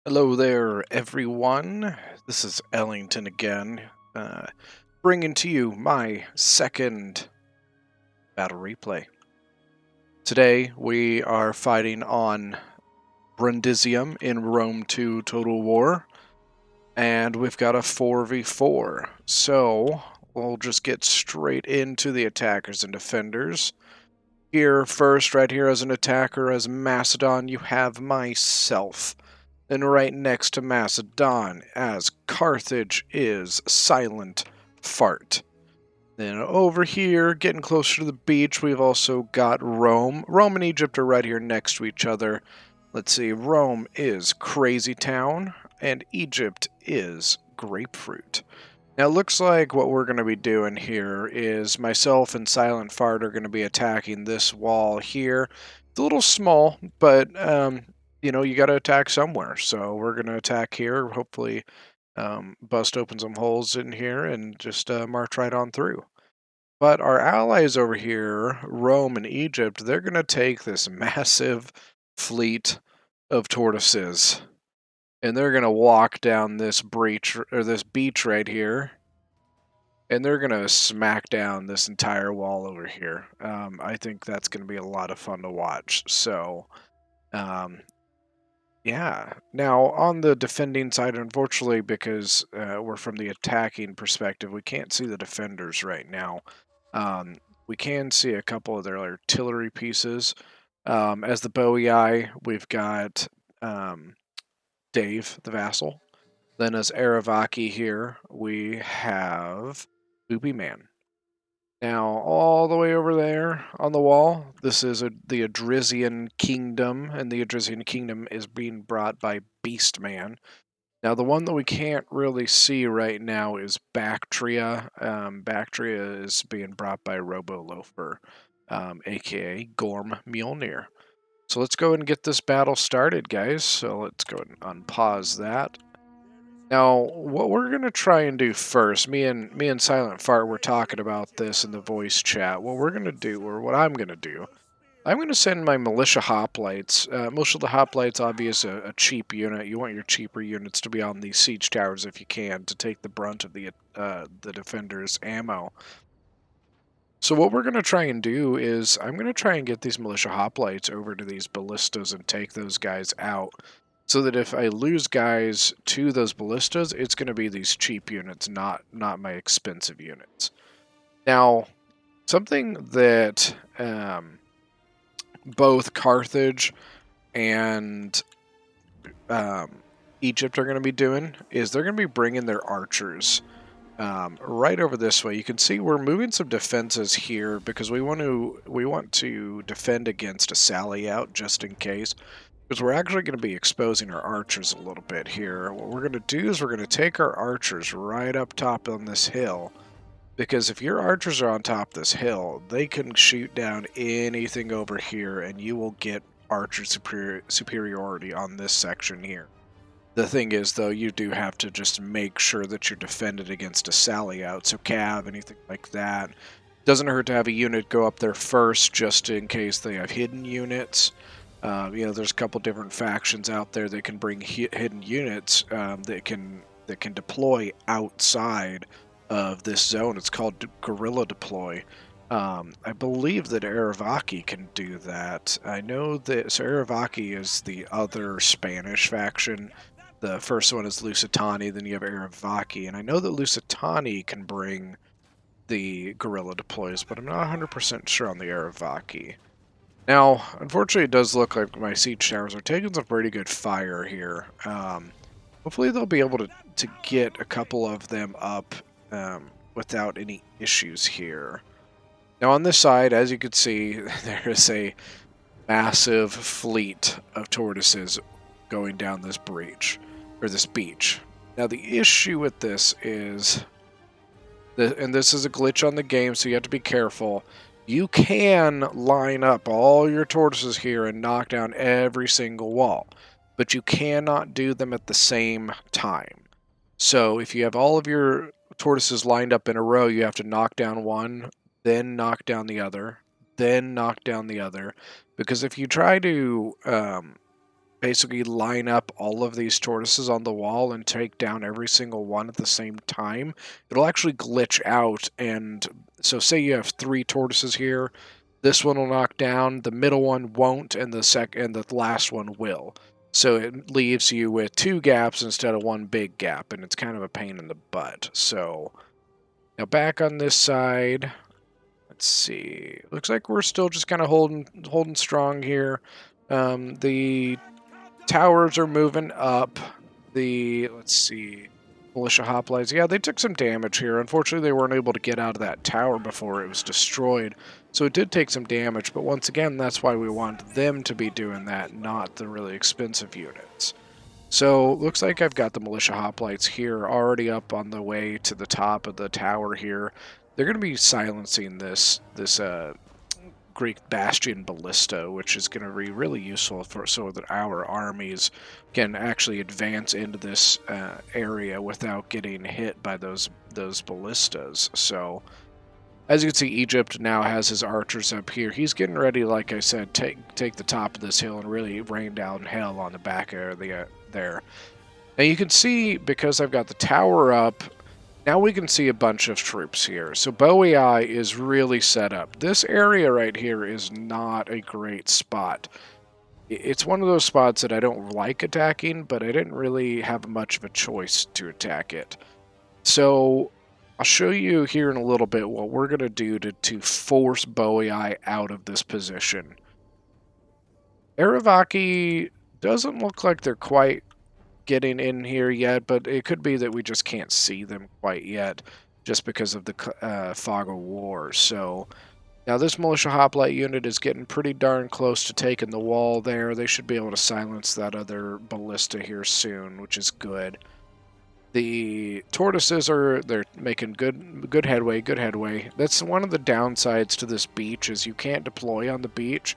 Hello there, everyone. This is Ellington again, uh, bringing to you my second battle replay. Today, we are fighting on Brundisium in Rome 2 Total War, and we've got a 4v4. So, we'll just get straight into the attackers and defenders. Here, first, right here as an attacker, as Macedon, you have myself. And right next to Macedon, as Carthage, is Silent Fart. Then over here, getting closer to the beach, we've also got Rome. Rome and Egypt are right here next to each other. Let's see, Rome is Crazy Town, and Egypt is Grapefruit. Now, it looks like what we're going to be doing here is myself and Silent Fart are going to be attacking this wall here. It's a little small, but, you got to attack somewhere. So we're going to attack here, hopefully bust open some holes in here and just march right on through. But our allies over here, Rome and Egypt, they're going to take this massive fleet of tortoises. And they're going to walk down this breach, or this beach right here, and they're going to smack down this entire wall over here. I think that's going to be a lot of fun to watch. So, yeah. Now, on the defending side, unfortunately, because we're from the attacking perspective, we can't see the defenders right now. We can see a couple of their artillery pieces. As the Bowie Eye, we've got Dave, the vassal. Then as Aravaki here, we have Boopy Man. Now, all the way over there on the wall, this is the Adrisian Kingdom, and the Adrisian Kingdom is being brought by Beastman. Now, the one that we can't really see right now is Bactria. Bactria is being brought by Robo Loafer, aka Gorm Mjolnir. So let's go and get this battle started, guys. So let's go and unpause that. Now, what we're gonna try and do first, me and Silent Fart were talking about this in the voice chat. What we're gonna do, or what I'm gonna do, I'm gonna send my militia hoplites. Most of the hoplites, obviously, a cheap unit. You want your cheaper units to be on these siege towers if you can, to take the brunt of the defenders' ammo. So what we're gonna try and do is, I'm gonna try and get these militia hoplites over to these ballistas and take those guys out, so that if I lose guys to those ballistas, it's going to be these cheap units, not my expensive units. Now, something that both Carthage and Egypt are going to be doing is they're going to be bringing their archers right over this way. You can see we're moving some defenses here because we want to defend against a sally out just in case. Because we're actually going to be exposing our archers a little bit here. What we're going to do is we're going to take our archers right up top on this hill. Because if your archers are on top of this hill, they can shoot down anything over here, and you will get archer superiority on this section here. The thing is, though, you do have to just make sure that you're defended against a sally out. So cav, anything like that. Doesn't hurt to have a unit go up there first, just in case they have hidden units. There's a couple different factions out there that can bring hidden units that can deploy outside of this zone. It's called guerrilla deploy. I believe that Aravaki can do that. I know that Aravaki is the other Spanish faction. The first one is Lusitani, then you have Aravaki, and I know that Lusitani can bring the guerrilla deploys, but I'm not 100% sure on the Aravaki. Now, unfortunately, it does look like my siege towers are taking some pretty good fire here. Hopefully they'll be able to get a couple of them up without any issues here. Now on this side, as you can see, there is a massive fleet of tortoises going down this breach, or this beach. Now the issue with this is, and this is a glitch on the game, so you have to be careful. You can line up all your tortoises here and knock down every single wall, but you cannot do them at the same time. So if you have all of your tortoises lined up in a row, you have to knock down one, then knock down the other, then knock down the other. Because if you try to basically line up all of these tortoises on the wall and take down every single one at the same time, it'll actually glitch out. And so say you have 3 tortoises here, this one will knock down, the middle one won't, and the last one will. So it leaves you with 2 gaps instead of 1 big gap, and it's kind of a pain in the butt. So now back on this side, let's see. Looks like we're still just kind of holding strong here. The towers are moving up. Let's see, militia hoplites. Yeah, they took some damage here. Unfortunately, they weren't able to get out of that tower before it was destroyed. So it did take some damage, but once again, that's why we want them to be doing that, not the really expensive units. So looks like I've got the militia hoplites here already up on the way to the top of the tower here. They're going to be silencing this Greek bastion ballista, which is going to be really useful so that our armies can actually advance into this area without getting hit by those ballistas. So, as you can see, Egypt now has his archers up here. He's getting ready, like I said, take the top of this hill and really rain down hell on the back area there. Now you can see, because I've got the tower up, now we can see a bunch of troops here. So Bowie Eye is really set up. This area right here is not a great spot. It's one of those spots that I don't like attacking, but I didn't really have much of a choice to attack it. So I'll show you here in a little bit what we're going to do to force Bowie Eye out of this position. Aravaki doesn't look like they're quite getting in here yet, but it could be that we just can't see them quite yet just because of the fog of war. So now this militia hoplite unit is getting pretty darn close to taking the wall there. They should be able to silence that other ballista here soon, which is good. The tortoises they're making good headway. That's one of the downsides to this beach, is you can't deploy on the beach,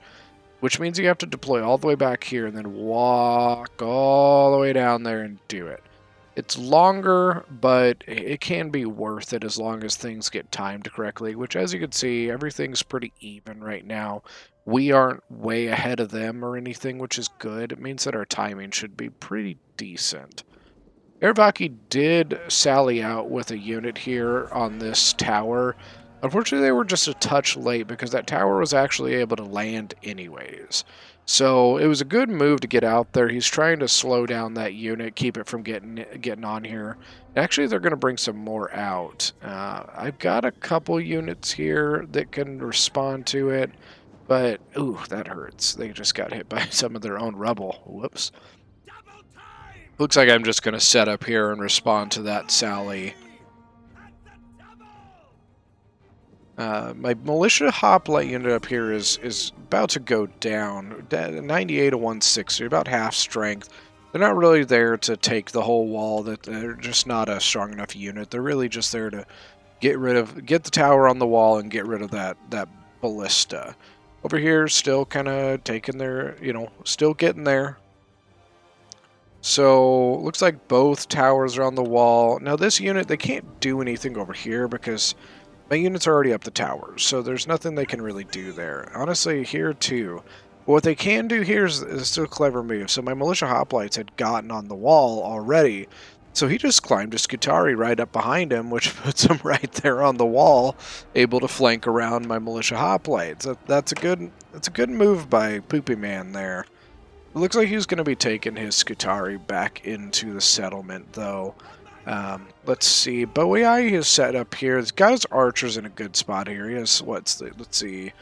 which means you have to deploy all the way back here and then walk all the way down there and do it. It's longer, but it can be worth it as long as things get timed correctly, which, as you can see, everything's pretty even right now. We aren't way ahead of them or anything, which is good. It means that our timing should be pretty decent. Aravaki did sally out with a unit here on this tower. Unfortunately, they were just a touch late because that tower was actually able to land anyways. So it was a good move to get out there. He's trying to slow down that unit, keep it from getting on here. Actually, they're going to bring some more out. I've got a couple units here that can respond to it, but ooh, that hurts. They just got hit by some of their own rubble. Whoops. Looks like I'm just going to set up here and respond to that sally. My militia hoplite unit up here is about to go down. 98 to 160, about half strength. They're not really there to take the whole wall. They're just not a strong enough unit. They're really just there to get the tower on the wall and get rid of that ballista. Over here, still kind of taking their, still getting there. So, looks like both towers are on the wall. Now this unit, they can't do anything over here because my units are already up the towers, so there's nothing they can really do there. Honestly, here too. But what they can do here is still a clever move. So my militia hoplites had gotten on the wall already, so he just climbed a Scutari right up behind him, which puts him right there on the wall, able to flank around my militia hoplites. That's a good move by Poopy Man there. It looks like he's going to be taking his Scutari back into the settlement, though. Let's see. Bowie is set up here. He's got his archers in a good spot here. He has, let's see,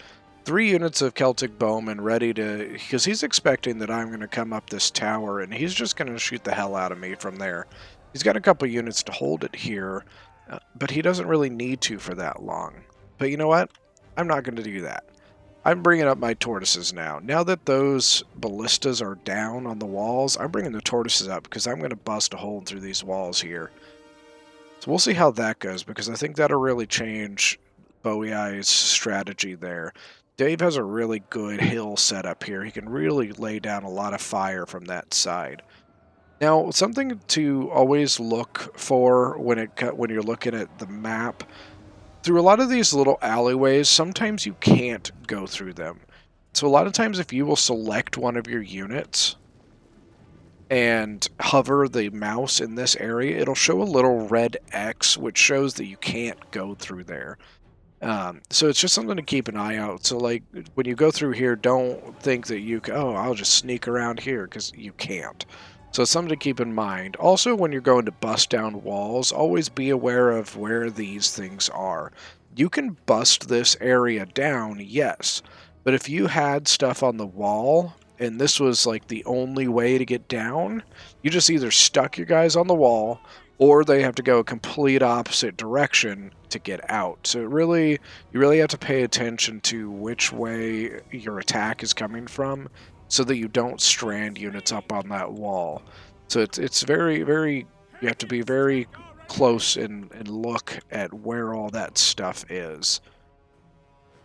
3 units of Celtic bowmen ready to, because he's expecting that I'm going to come up this tower, and he's just going to shoot the hell out of me from there. He's got a couple units to hold it here, but he doesn't really need to for that long. But you know what? I'm not going to do that. I'm bringing up my tortoises now. Now that those ballistas are down on the walls, I'm bringing the tortoises up because I'm going to bust a hole through these walls here. So we'll see how that goes, because I think that'll really change Bowie's strategy there. Dave has a really good hill set up here. He can really lay down a lot of fire from that side. Now, something to always look for when you're looking at the map, through a lot of these little alleyways, sometimes you can't go through them. So a lot of times if you will select one of your units, and hover the mouse in this area, it'll show a little red X, which shows that you can't go through there. So it's just something to keep an eye out. So like when you go through here, don't think that oh, I'll just sneak around here, because you can't. So it's something to keep in mind. Also, when you're going to bust down walls, always be aware of where these things are. You can bust this area down, yes, but if you had stuff on the wall and this was like the only way to get down, you just either stuck your guys on the wall, or they have to go a complete opposite direction to get out. So you really have to pay attention to which way your attack is coming from, so that you don't strand units up on that wall. So it's very, very, you have to be very close and look at where all that stuff is.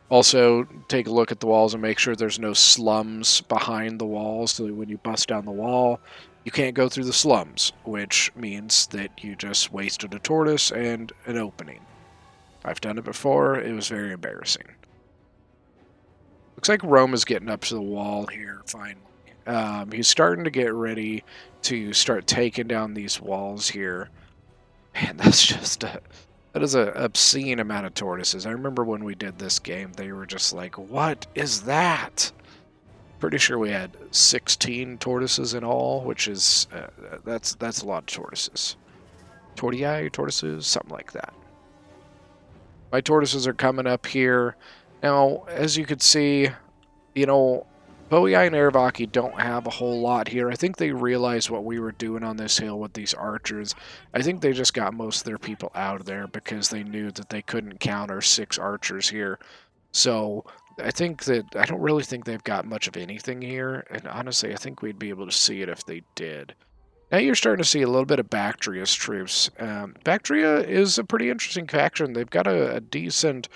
Also, take a look at the walls and make sure there's no slums behind the walls, so that when you bust down the wall, you can't go through the slums, which means that you just wasted a tortoise and an opening. I've done it before. It was very embarrassing. Looks like Rome is getting up to the wall here, finally. He's starting to get ready to start taking down these walls here. Man, that's just that is an obscene amount of tortoises. I remember when we did this game, they were just like, what is that? Pretty sure we had 16 tortoises in all, which is, that's a lot of tortoises. Tortoises, something like that. My tortoises are coming up here. Now, as you could see, you know, Boei and Aravaki don't have a whole lot here. I think they realized what we were doing on this hill with these archers. I think they just got most of their people out of there because they knew that they couldn't counter 6 archers here. So I don't really think they've got much of anything here. And honestly, I think we'd be able to see it if they did. Now you're starting to see a little bit of Bactria's troops. Bactria is a pretty interesting faction. They've got a decent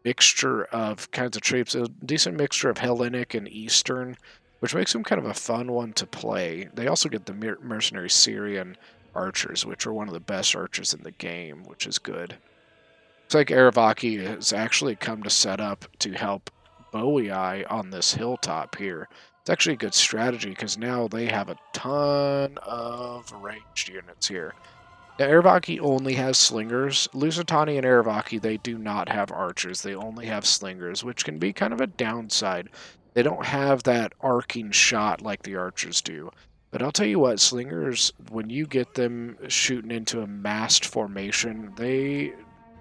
mixture of kinds of troops, a decent mixture of Hellenic and Eastern, which makes them kind of a fun one to play. They also get the mercenary Syrian archers, which are one of the best archers in the game, which is good. Looks like Aravaki has actually come to set up to help Boei on this hilltop here. It's actually a good strategy because now they have a ton of ranged units here. Now, Aravaki only has slingers. Lusitani and Aravaki, they do not have archers. They only have slingers, which can be kind of a downside. They don't have that arcing shot like the archers do. But I'll tell you what, slingers, when you get them shooting into a massed formation, they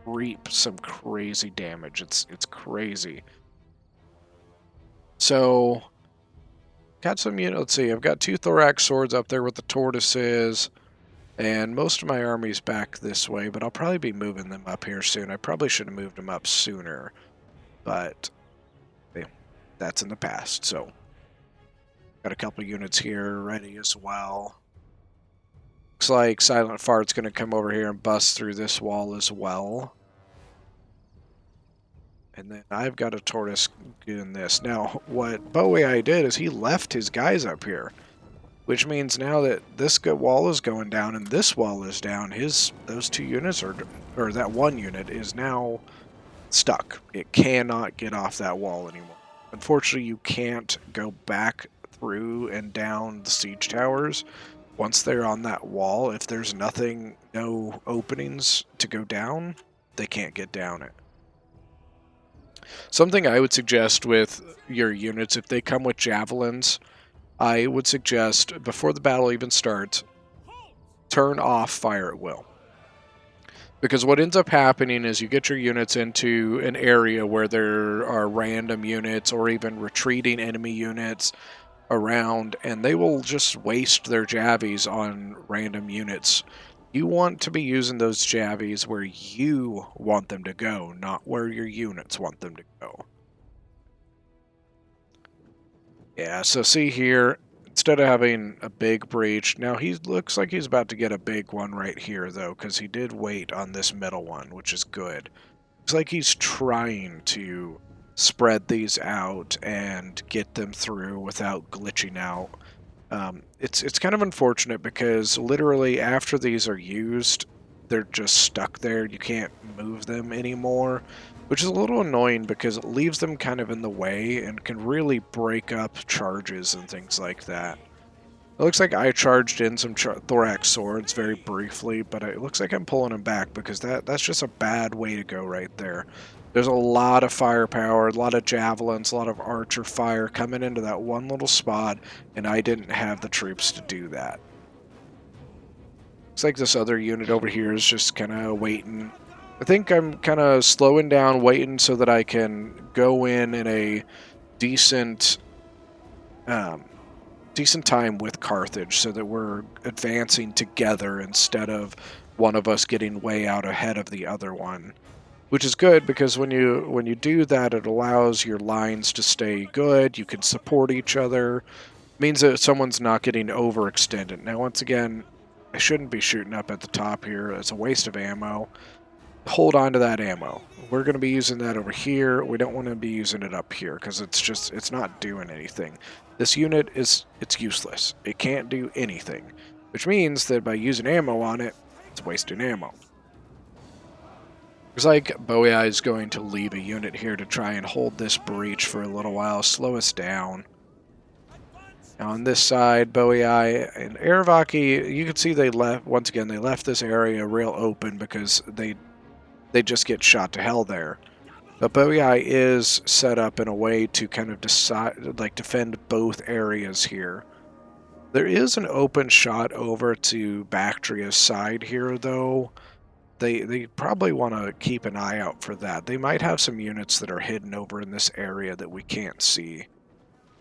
reap some crazy damage. It's crazy. So, got some units. Let's see, I've got 2 thorax swords up there with the tortoises. And most of my army's back this way, but I'll probably be moving them up here soon. I probably should have moved them up sooner, but that's in the past. So, got a couple units here ready as well. Looks like Silent Fart's going to come over here and bust through this wall as well. And then I've got a tortoise doing this. Now, what Boei did is he left his guys up here, which means now that this wall is going down and this wall is down, those 2 units or that 1 unit is now stuck. It cannot get off that wall anymore. Unfortunately, you can't go back through and down the siege towers once they're on that wall. If there's no openings to go down, they can't get down it. Something I would suggest with your units, if they come with javelins, I would suggest, before the battle even starts, turn off fire at will. Because what ends up happening is you get your units into an area where there are random units or even retreating enemy units around, and they will just waste their javies on random units. You want to be using those javies where you want them to go, not where your units want them to go. Yeah, so see here, instead of having a big breach, now he looks like he's about to get a big one right here, though, because he did wait on this middle one, which is good. Looks like he's trying to spread these out and get them through without glitching out. It's kind of unfortunate because literally after these are used, they're just stuck there. You can't move them anymore, which is a little annoying because it leaves them kind of in the way and can really break up charges and things like that. It looks like I charged in some thorax swords very briefly, but it looks like I'm pulling them back because that's just a bad way to go right there. There's a lot of firepower, a lot of javelins, a lot of archer fire coming into that one little spot, and I didn't have the troops to do that. Looks like this other unit over here is just kind of waiting. I think I'm kind of slowing down, waiting so that I can go in a decent decent time with Carthage so that we're advancing together instead of one of us getting way out ahead of the other one. Which is good because when you do that, it allows your lines to stay good. You can support each other. It means that someone's not getting overextended. Now, once again, I shouldn't be shooting up at the top here. It's a waste of ammo. Hold on to that ammo. We're going to be using that over here. We don't want to be using it up here because it's not doing anything. This unit it's useless. It can't do anything, which means that by using ammo on it, it's wasting ammo. Looks like Bowie is going to leave a unit here to try and hold this breach for a little while, slow us down. Now on this side, Bowie and Aravaki, you can see they left, once again, they left this area real open because they just get shot to hell there. But Bowie is set up in a way to kind of defend both areas here. There is an open shot over to Bactria's side here, though. They probably want to keep an eye out for that. They might have some units that are hidden over in this area that we can't see.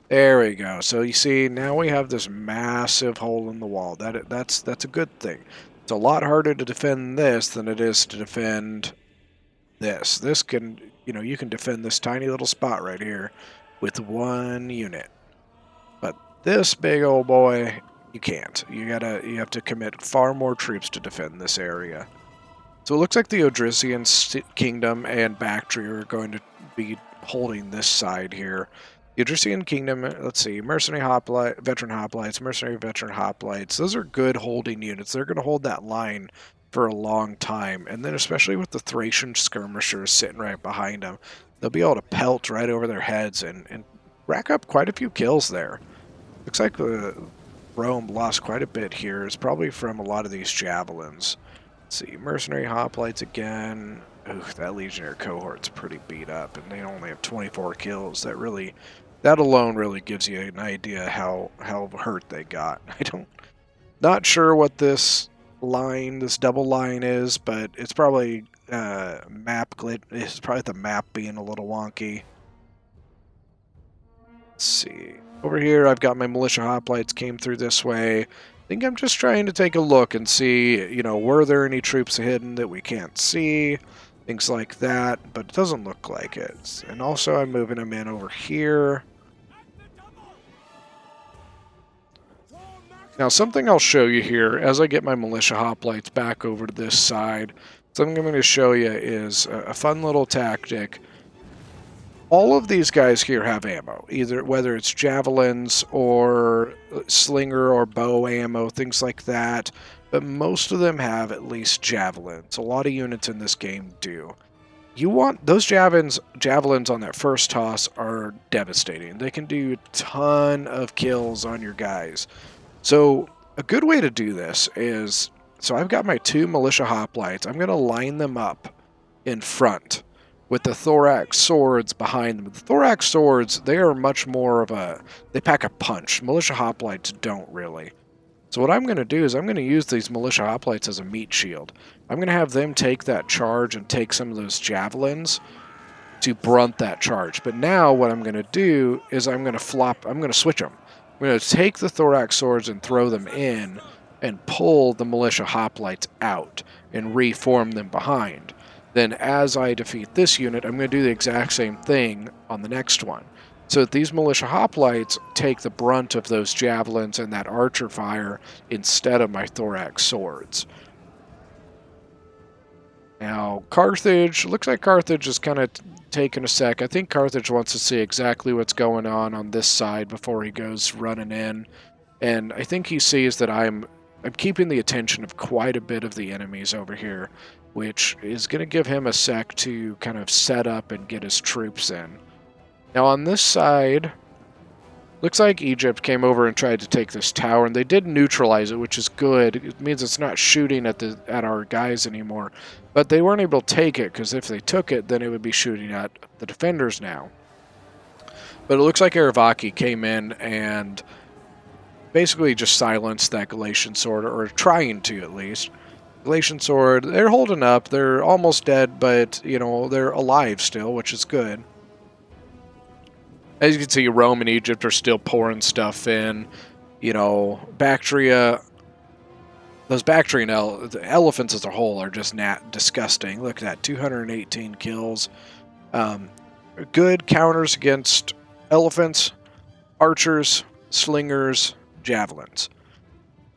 There we go. So you see, now we have this massive hole in the wall. That's a good thing. It's a lot harder to defend this than it is to defend this. This can, you can defend this tiny little spot right here with one unit. But this big old boy, you can't. You have to commit far more troops to defend this area. So it looks like the Odrysian Kingdom and Bactria are going to be holding this side here. The Odrysian Kingdom, let's see, Mercenary Veteran Hoplites, Mercenary Veteran Hoplites. Those are good holding units. They're going to hold that line for a long time. And then especially with the Thracian skirmishers sitting right behind them, they'll be able to pelt right over their heads and rack up quite a few kills there. Looks like Rome lost quite a bit here. It's probably from a lot of these javelins. Let's see, Mercenary Hoplites again. Ooh, that Legionnaire cohort's pretty beat up, and they only have 24 kills. That alone really gives you an idea how hurt they got. Not sure what this double line is, but it's probably map glitch. It's probably the map being a little wonky. Let's see. Over here, I've got my militia hoplites came through this way. I think I'm just trying to take a look and see, were there any troops hidden that we can't see? Things like that, but it doesn't look like it. And also, I'm moving them in over here. Now, something I'll show you here, as I get my militia hoplites back over to this side, something I'm going to show you is a fun little tactic. All of these guys here have ammo, whether it's javelins or slinger or bow ammo, things like that. But most of them have at least javelins. A lot of units in this game do. You want those javelins on that first toss are devastating. They can do a ton of kills on your guys. So a good way to do this is, so I've got my 2 militia hoplites. I'm going to line them up in front with the thorax swords behind them. The thorax swords, they are much more of they pack a punch. Militia hoplites don't really. So what I'm going to do is I'm going to use these militia hoplites as a meat shield. I'm going to have them take that charge and take some of those javelins to brunt that charge. But now what I'm going to do is I'm going to switch them. I'm going to take the thorax swords and throw them in and pull the militia hoplites out and reform them behind. Then as I defeat this unit, I'm going to do the exact same thing on the next one. So that these militia hoplites take the brunt of those javelins and that archer fire instead of my thorax swords. Now, Carthage, looks like Carthage is kind of taking a sec. I think Carthage wants to see exactly what's going on this side before he goes running in. And I think he sees that I'm keeping the attention of quite a bit of the enemies over here, which is going to give him a sec to kind of set up and get his troops in. Now on this side, Looks like Egypt came over and tried to take this tower, and they did neutralize it, which is good. It means it's not shooting at our guys anymore. But they weren't able to take it, because if they took it, then it would be shooting at the defenders now. But it looks like Aravaki came in and basically just silenced that Galatian sword, or trying to at least. Galatian sword, they're holding up. They're almost dead, but, you know, they're alive still, which is good. As you can see, Rome and Egypt are still pouring stuff in. You know, Bactria, those Bactrian elephants as a whole are just disgusting. Look at that, 218 kills. Good counters against elephants, archers, slingers, javelins.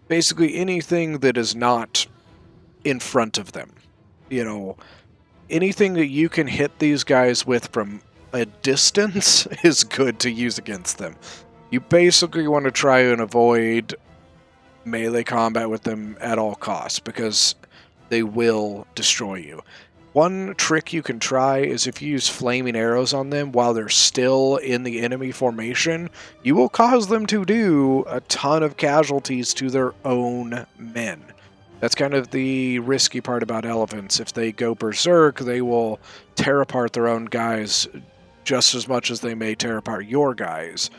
Basically anything that is not in front of them. You know, anything that you can hit these guys with from a distance is good to use against them. You basically want to try and avoid melee combat with them at all costs, because they will destroy you. One trick you can try is if you use flaming arrows on them while they're still in the enemy formation, you will cause them to do a ton of casualties to their own men. That's kind of the risky part about elephants. If they go berserk, they will tear apart their own guys just as much as they may tear apart your guys.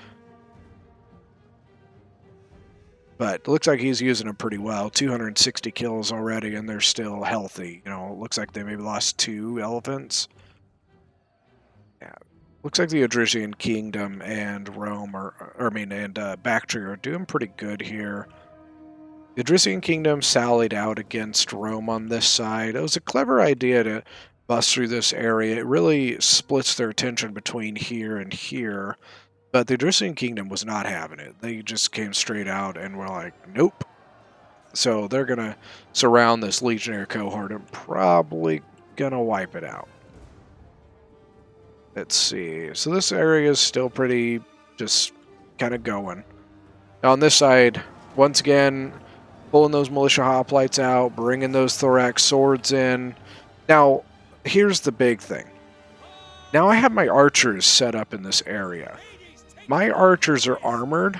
But it looks like he's using them pretty well. 260 kills already, and they're still healthy. You know, it looks like they maybe lost 2 elephants. Yeah. Looks like the Odrysian Kingdom and Rome and Bactria are doing pretty good here. The Odrysian Kingdom sallied out against Rome on this side. It was a clever idea to bust through this area. It really splits their attention between here and here. But the Odrysian Kingdom was not having it. They just came straight out and were like, nope. So they're going to surround this legionary cohort and probably going to wipe it out. Let's see. So this area is still pretty just kind of going. Now on this side, once again, pulling those militia hoplites out, bringing those thorax swords in. Now, here's the big thing. Now I have my archers set up in this area. My archers are armored.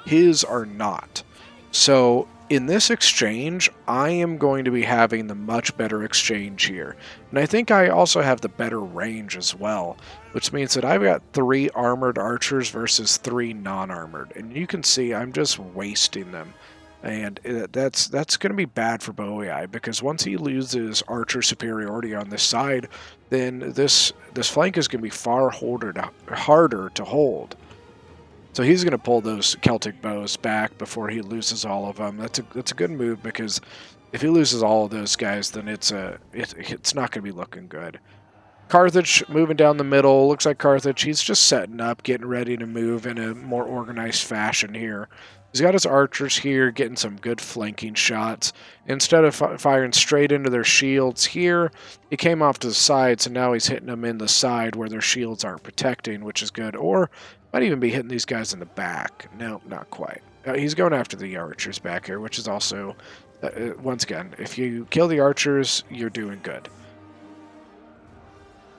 His are not. So in this exchange, I am going to be having the much better exchange here. And I think I also have the better range as well, which means that I've got 3 armored archers versus 3 non-armored. And you can see I'm just wasting them. And that's going to be bad for Boei, because once he loses archer superiority on this side, then this flank is going to be far harder to hold. So he's going to pull those Celtic bows back before he loses all of them. That's a good move, because if he loses all of those guys, then it's not going to be looking good. Carthage moving down the middle. Looks like Carthage, he's just setting up, getting ready to move in a more organized fashion here. He's got his archers here, getting some good flanking shots. Instead of firing straight into their shields here, he came off to the side, so now he's hitting them in the side where their shields aren't protecting, which is good. Or might even be hitting these guys in the back. No, not quite. He's going after the archers back here, which is also, once again, if you kill the archers, you're doing good.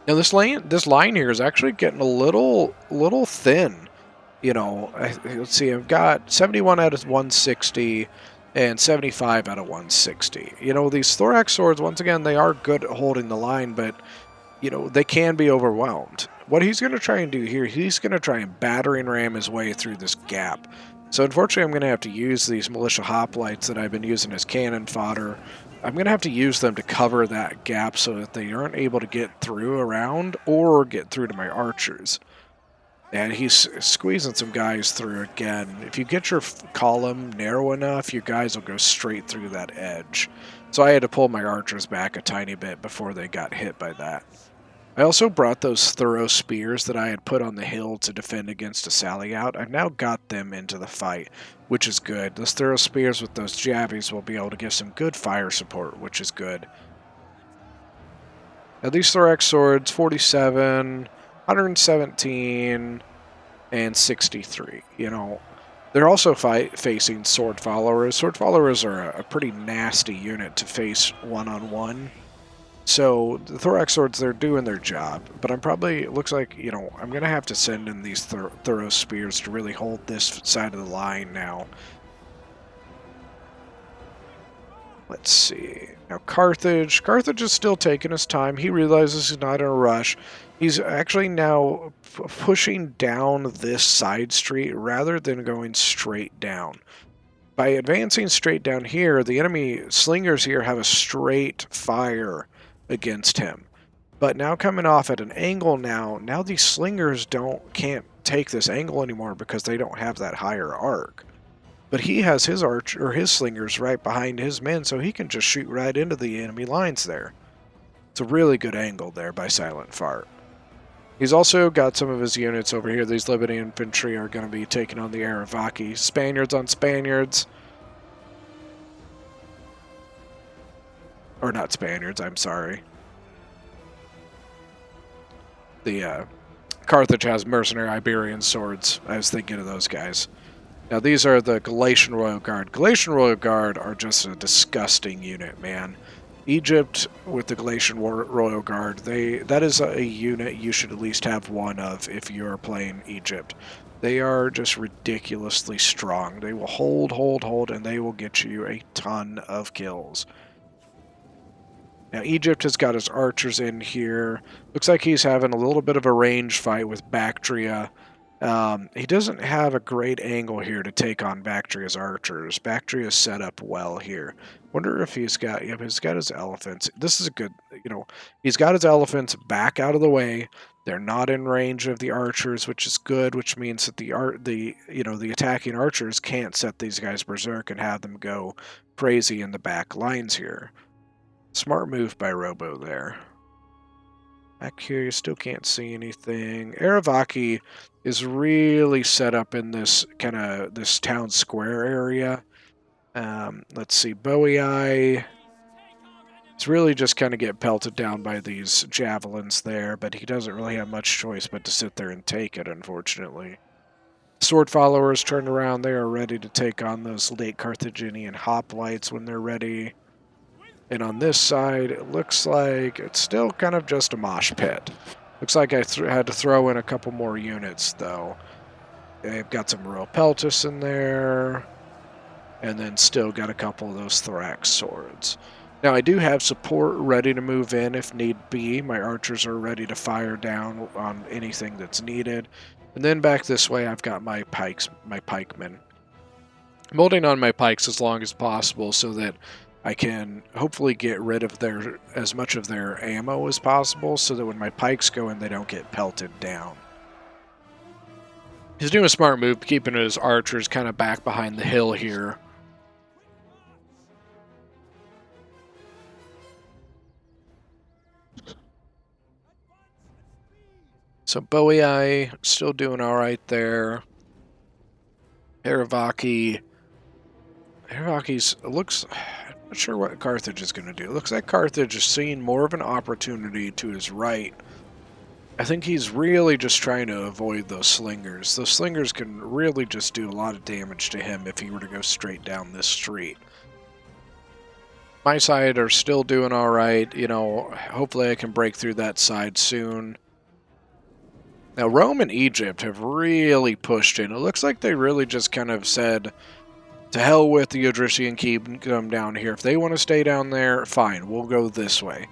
Now this line here is actually getting a little thin. You know, let's see, I've got 71 out of 160 and 75 out of 160. You know, these thorax swords, once again, they are good at holding the line, but, you know, they can be overwhelmed. What he's going to try and do here, he's going to try and battering ram his way through this gap. So unfortunately, I'm going to have to use these militia hoplites that I've been using as cannon fodder. I'm going to have to use them to cover that gap so that they aren't able to get through around or get through to my archers. And he's squeezing some guys through again. If you get your column narrow enough, your guys will go straight through that edge. So I had to pull my archers back a tiny bit before they got hit by that. I also brought those thorough spears that I had put on the hill to defend against a sally out. I've now got them into the fight, which is good. Those thorough spears with those jabbies will be able to give some good fire support, which is good. Now these thorax swords, 47... 117 and 63. You know, they're also facing sword followers. Sword followers are a pretty nasty unit to face one-on-one. So the thorax swords, they're doing their job, but I'm probably, it looks like, you know, I'm going to have to send in these thorough spears to really hold this side of the line now. Let's see. Now Carthage. Carthage is still taking his time. He realizes he's not in a rush. He's actually now pushing down this side street rather than going straight down. By advancing straight down here, the enemy slingers here have a straight fire against him. But now coming off at an angle now these slingers can't take this angle anymore because they don't have that higher arc. But he has his his slingers right behind his men, so he can just shoot right into the enemy lines there. It's a really good angle there by Silent Fart. He's also got some of his units over here. These Liberty infantry are going to be taking on the Aravaki. Spaniards on Spaniards. Or not Spaniards, I'm sorry. The Carthage has mercenary Iberian swords. I was thinking of those guys. Now these are the Galatian Royal Guard. Galatian Royal Guard are just a disgusting unit, man. Egypt with the Galatian Royal Guard, that is a unit you should at least have one of if you're playing Egypt. They are just ridiculously strong. They will hold, and they will get you a ton of kills. Now Egypt has got his archers in here. Looks like he's having a little bit of a range fight with Bactria. He doesn't have a great angle here to take on Bactria's archers. Bactria's set up well here. Wonder if he's got his elephants. This is a good, he's got his elephants back out of the way. They're not in range of the archers, which is good, which means that the attacking archers can't set these guys berserk and have them go crazy in the back lines here. Smart move by Robo there. Back here, you still can't see anything. Aravaki is really set up in this this town square area. Let's see, Bowie is really just kind of get pelted down by these javelins there, but he doesn't really have much choice but to sit there and take it, unfortunately. Sword followers turn around. They are ready to take on those late Carthaginian hoplites when they're ready. And on this side, it looks like it's still kind of just a mosh pit. Looks like I had to throw in a couple more units, though. They've got some Royal Peltis in there, and then still got a couple of those Thorax swords. Now, I do have support ready to move in if need be. My archers are ready to fire down on anything that's needed. And then back this way, I've got my pikemen. I'm holding on my pikes as long as possible so that I can hopefully get rid of as much of their ammo as possible so that when my pikes go in, they don't get pelted down. He's doing a smart move, keeping his archers kind of back behind the hill here. So Bowie still doing all right there. Haravaki's looks... I'm not sure what Carthage is going to do. It looks like Carthage is seeing more of an opportunity to his right. I think he's really just trying to avoid those slingers. Those slingers can really just do a lot of damage to him if he were to go straight down this street. My side are still doing all right. Hopefully I can break through that side soon. Now, Rome and Egypt have really pushed in. It looks like they really just kind of said, to hell with the Odrysian Kingdom down here. If they want to stay down there, fine, we'll go this way.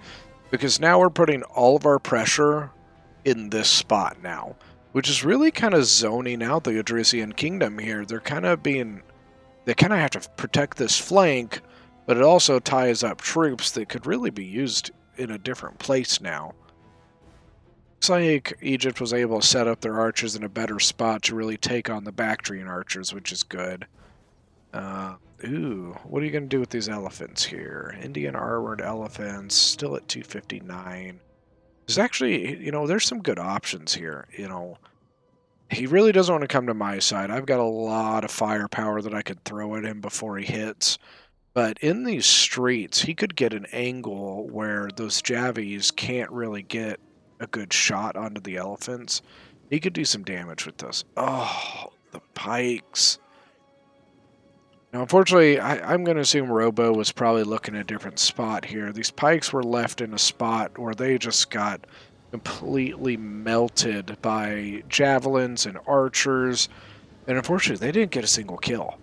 Because now we're putting all of our pressure in this spot now, which is really kind of zoning out the Odrysian Kingdom here. They kind of have to protect this flank, but it also ties up troops that could really be used in a different place now. Looks like Egypt was able to set up their archers in a better spot to really take on the Bactrian archers, which is good. What are you going to do with these elephants here? Indian armored elephants, still at 259. There's actually, there's some good options here. He really doesn't want to come to my side. I've got a lot of firepower that I could throw at him before he hits. But in these streets, he could get an angle where those Javies can't really get a good shot onto the elephants. He could do some damage with those. Oh, the pikes. Now, unfortunately, I'm going to assume Robo was probably looking at a different spot here. These pikes were left in a spot where they just got completely melted by javelins and archers, and unfortunately, they didn't get a single kill.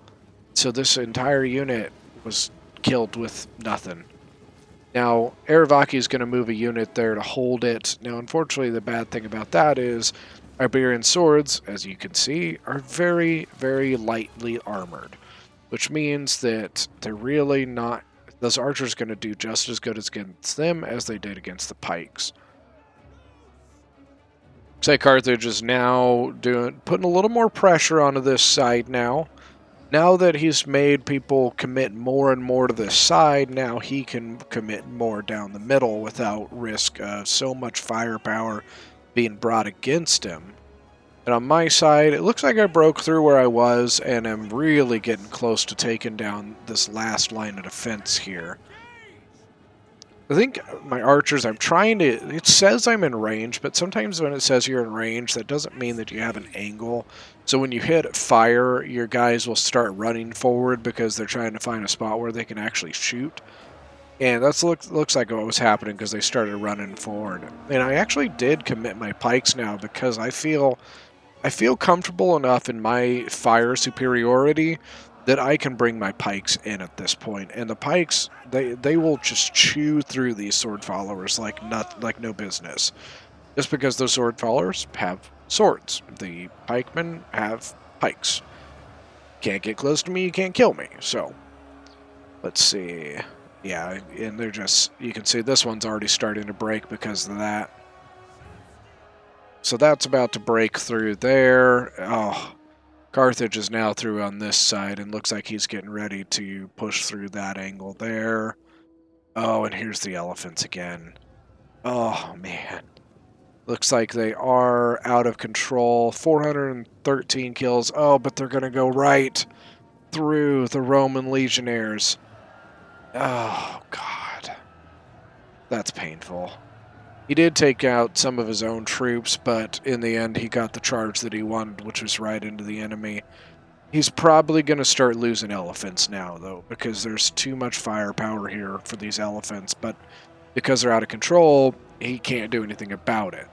So this entire unit was killed with nothing. Now, Aravaki is going to move a unit there to hold it. Now, unfortunately, the bad thing about that is Iberian swords, as you can see, are very, very lightly armored, which means that they're really not... Those archers are going to do just as good against them as they did against the pikes. Say Carthage is now putting a little more pressure onto this side now. Now that he's made people commit more and more to this side, now he can commit more down the middle without risk of so much firepower being brought against him. And on my side, it looks like I broke through where I was, and I'm really getting close to taking down this last line of defense here. I think my archers, I'm trying to... It says I'm in range, but sometimes when it says you're in range, that doesn't mean that you have an angle. So when you hit fire, your guys will start running forward because they're trying to find a spot where they can actually shoot. And that looks like what was happening because they started running forward. And I actually did commit my pikes now because I feel comfortable enough in my fire superiority that I can bring my pikes in at this point. And the pikes, they will just chew through these sword followers like no business. Just because those sword followers have swords. The pikemen have pikes. Can't get close to me, you can't kill me. So, let's see. Yeah, and they're just... You can see this one's already starting to break because of that. So that's about to break through there. Oh, Carthage is now through on this side and looks like he's getting ready to push through that angle there. Oh, and here's the elephants again. Oh, man. Looks like they are out of control. 413 kills. Oh, but they're going to go right through the Roman legionnaires. Oh, God. That's painful. He did take out some of his own troops, but in the end he got the charge that he wanted, which was right into the enemy. He's probably going to start losing elephants now, though, because there's too much firepower here for these elephants, but because they're out of control, he can't do anything about it.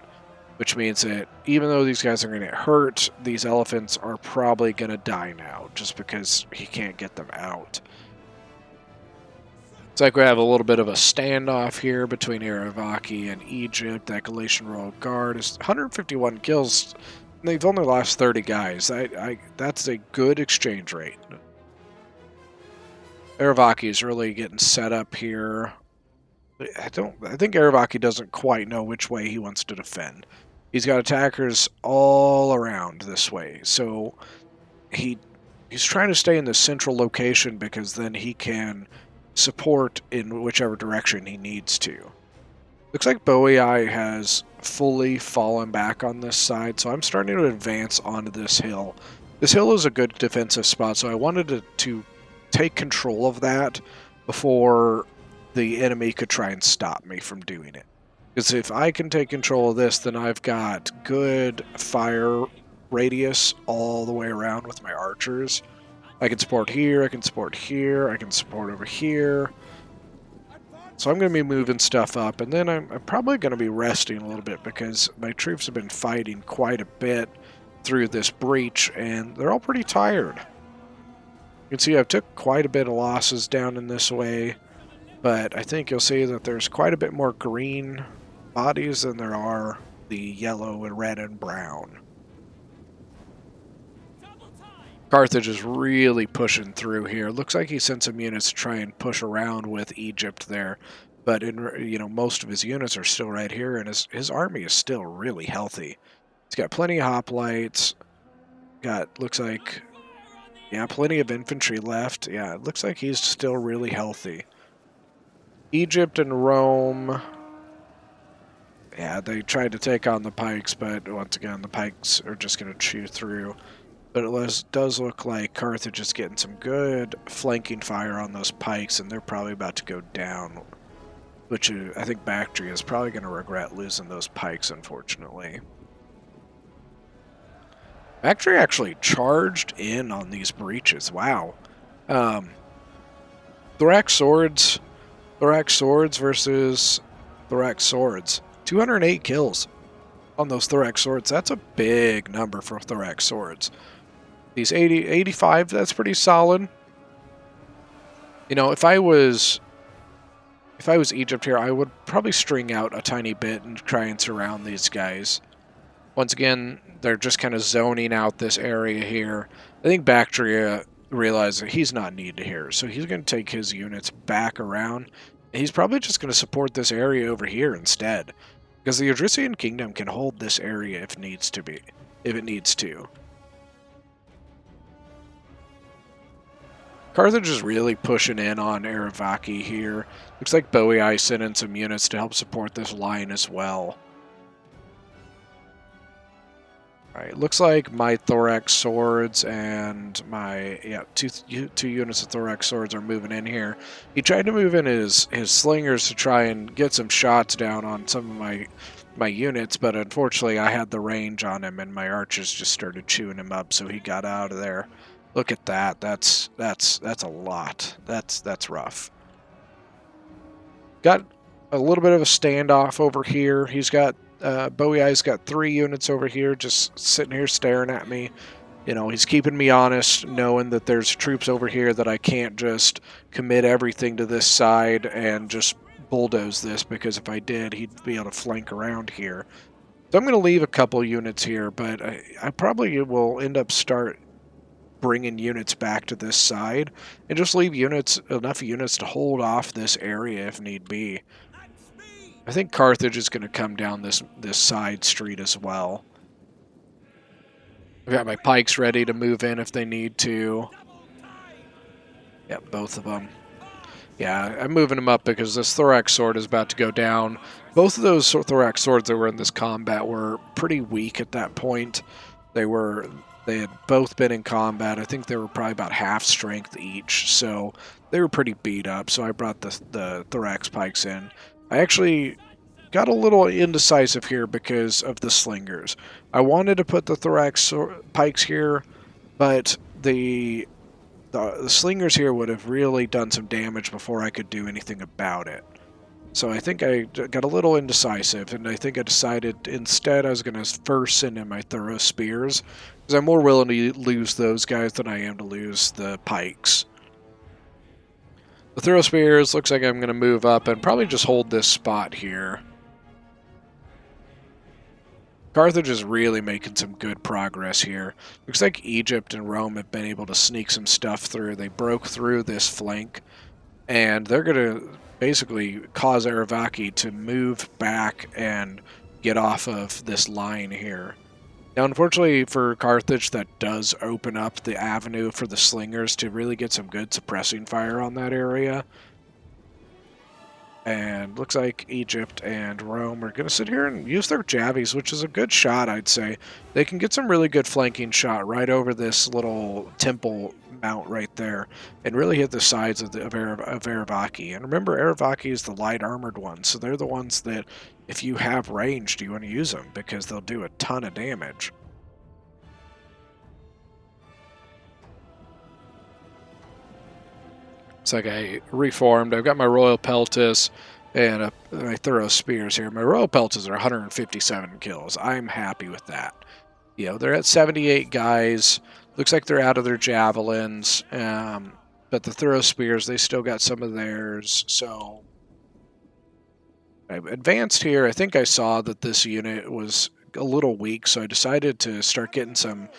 Which means that even though these guys are going to get hurt, these elephants are probably going to die now, just because he can't get them out. It's like we have a little bit of a standoff here between Aravaki and Egypt. That Galatian Royal Guard is 151 kills. They've only lost 30 guys. That's a good exchange rate. Aravaki is really getting set up here. I think Aravaki doesn't quite know which way he wants to defend. He's got attackers all around this way, so he's trying to stay in the central location because then he can support in whichever direction he needs to. Looks like Bowie has fully fallen back on this side, so I'm starting to advance onto this hill. This hill is a good defensive spot, so I wanted to take control of that before the enemy could try and stop me from doing it. Because if I can take control of this, then I've got good fire radius all the way around with my archers. I can support here, I can support here, I can support over here. So I'm going to be moving stuff up, and then I'm probably going to be resting a little bit because my troops have been fighting quite a bit through this breach, and they're all pretty tired. You can see I've took quite a bit of losses down in this way, but I think you'll see that there's quite a bit more green bodies than there are the yellow and red and brown. Carthage is really pushing through here. Looks like he sent some units to try and push around with Egypt there, but most of his units are still right here, and his army is still really healthy. He's got plenty of hoplites. Looks like, yeah, plenty of infantry left. Yeah, it looks like he's still really healthy. Egypt and Rome, yeah, they tried to take on the pikes, but once again, the pikes are just going to chew through. But it does look like Carthage is getting some good flanking fire on those pikes, and they're probably about to go down. Which I think Bactria is probably going to regret losing those pikes, unfortunately. Bactria actually charged in on these breaches. Wow. Thorax swords versus thorax swords. 208 kills on those thorax swords. That's a big number for thorax swords. These 85, that's pretty solid. You know, if I was Egypt here, I would probably string out a tiny bit and try and surround these guys. Once again, they're just kind of zoning out this area here. I think Bactria realized that he's not needed here, so he's going to take his units back around. And he's probably just going to support this area over here instead, because the Odrysian Kingdom can hold this area if it needs to. Carthage is really pushing in on Aravaki here. Looks like Boei sent in some units to help support this line as well. Alright, looks like my thorax swords and my two units of thorax swords are moving in here. He tried to move in his slingers to try and get some shots down on some of my units, but unfortunately I had the range on him and my archers just started chewing him up, so he got out of there. Look at that. That's a lot. That's rough. Got a little bit of a standoff over here. He's got Boei's got 3 units over here just sitting here staring at me. You know, he's keeping me honest, knowing that there's troops over here that I can't just commit everything to this side and just bulldoze this, because if I did, he'd be able to flank around here. So I'm going to leave a couple units here, but I probably will end up bringing units back to this side and just leave enough units to hold off this area if need be. I think Carthage is going to come down this side street as well. I've got my pikes ready to move in if they need to. Yep, both of them. Yeah, I'm moving them up because this thorax sword is about to go down. Both of those thorax swords that were in this combat were pretty weak at that point. They had both been in combat. I think they were probably about half strength each, so they were pretty beat up. So I brought the thorax pikes in. I actually got a little indecisive here because of the slingers. I wanted to put the thorax pikes here, but the slingers here would have really done some damage before I could do anything about it. So I think I got a little indecisive, and I think I decided instead I was going to first send in my thorough spears, because I'm more willing to lose those guys than I am to lose the pikes. The thorough spears looks like I'm going to move up and probably just hold this spot here. Carthage is really making some good progress here. Looks like Egypt and Rome have been able to sneak some stuff through. They broke through this flank, and they're going to basically cause Aravaki to move back and get off of this line here. Now, unfortunately for Carthage, that does open up the avenue for the slingers to really get some good suppressing fire on that area. And looks like Egypt and Rome are going to sit here and use their javies, which is a good shot, I'd say. They can get some really good flanking shot right over this little temple mount right there and really hit the sides of Aravaki. And remember, Aravaki is the light armored ones, so they're the ones that, if you have range, you want to use them because they'll do a ton of damage. It's like I reformed. I've got my Royal Peltis and my Thorough Spears here. My Royal Peltis are 157 kills. I'm happy with that. You know, they're at 78 guys. Looks like they're out of their javelins. But the Thorough Spears, they still got some of theirs. So I advanced here. I think I saw that this unit was a little weak, so I decided to start getting some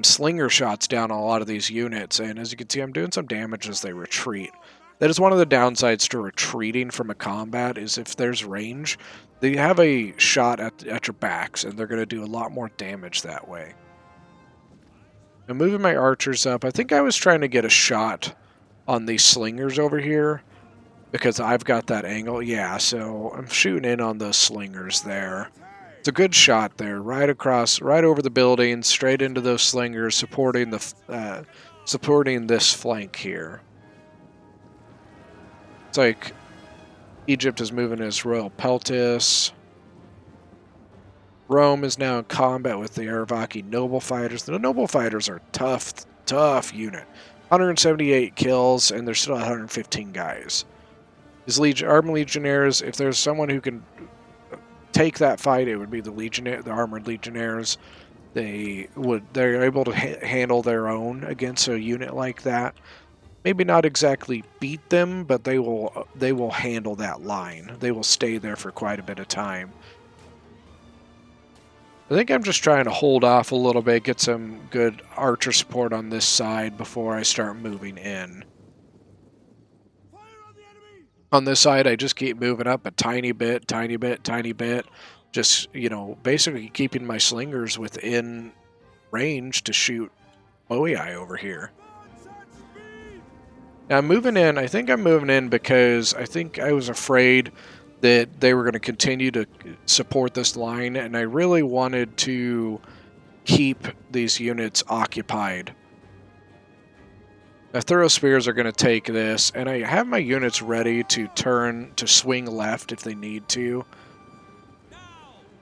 slinger shots down on a lot of these units, and as you can see, I'm doing some damage as they retreat. That is one of the downsides to retreating from a combat, is if there's range, they have a shot at your backs, and they're going to do a lot more damage that way. I'm moving my archers up. I think I was trying to get a shot on these slingers over here, because I've got that angle. Yeah, so I'm shooting in on those slingers there. It's a good shot there, right across, right over the building, straight into those slingers, supporting this flank here. It's like Egypt is moving his Royal Peltis. Rome is now in combat with the Aravaki Noble Fighters. The Noble Fighters are tough unit. 178 kills, and there's still 115 guys. These armed legionnaires, if there's someone who can take that fight, it would be the armored legionnaires. They're able to handle their own against a unit like that. Maybe not exactly beat them, but they will handle that line. They will stay there for quite a bit of time. I think I'm just trying to hold off a little bit, get some good archer support on this side before I start moving in. On this side, I just keep moving up a tiny bit, tiny bit, tiny bit. Just, you know, basically keeping my slingers within range to shoot Bowie over here. Now I'm moving in. I think I'm moving in because I think I was afraid that they were going to continue to support this line, and I really wanted to keep these units occupied. The Thorough Spears are going to take this, and I have my units ready to swing left if they need to. I'm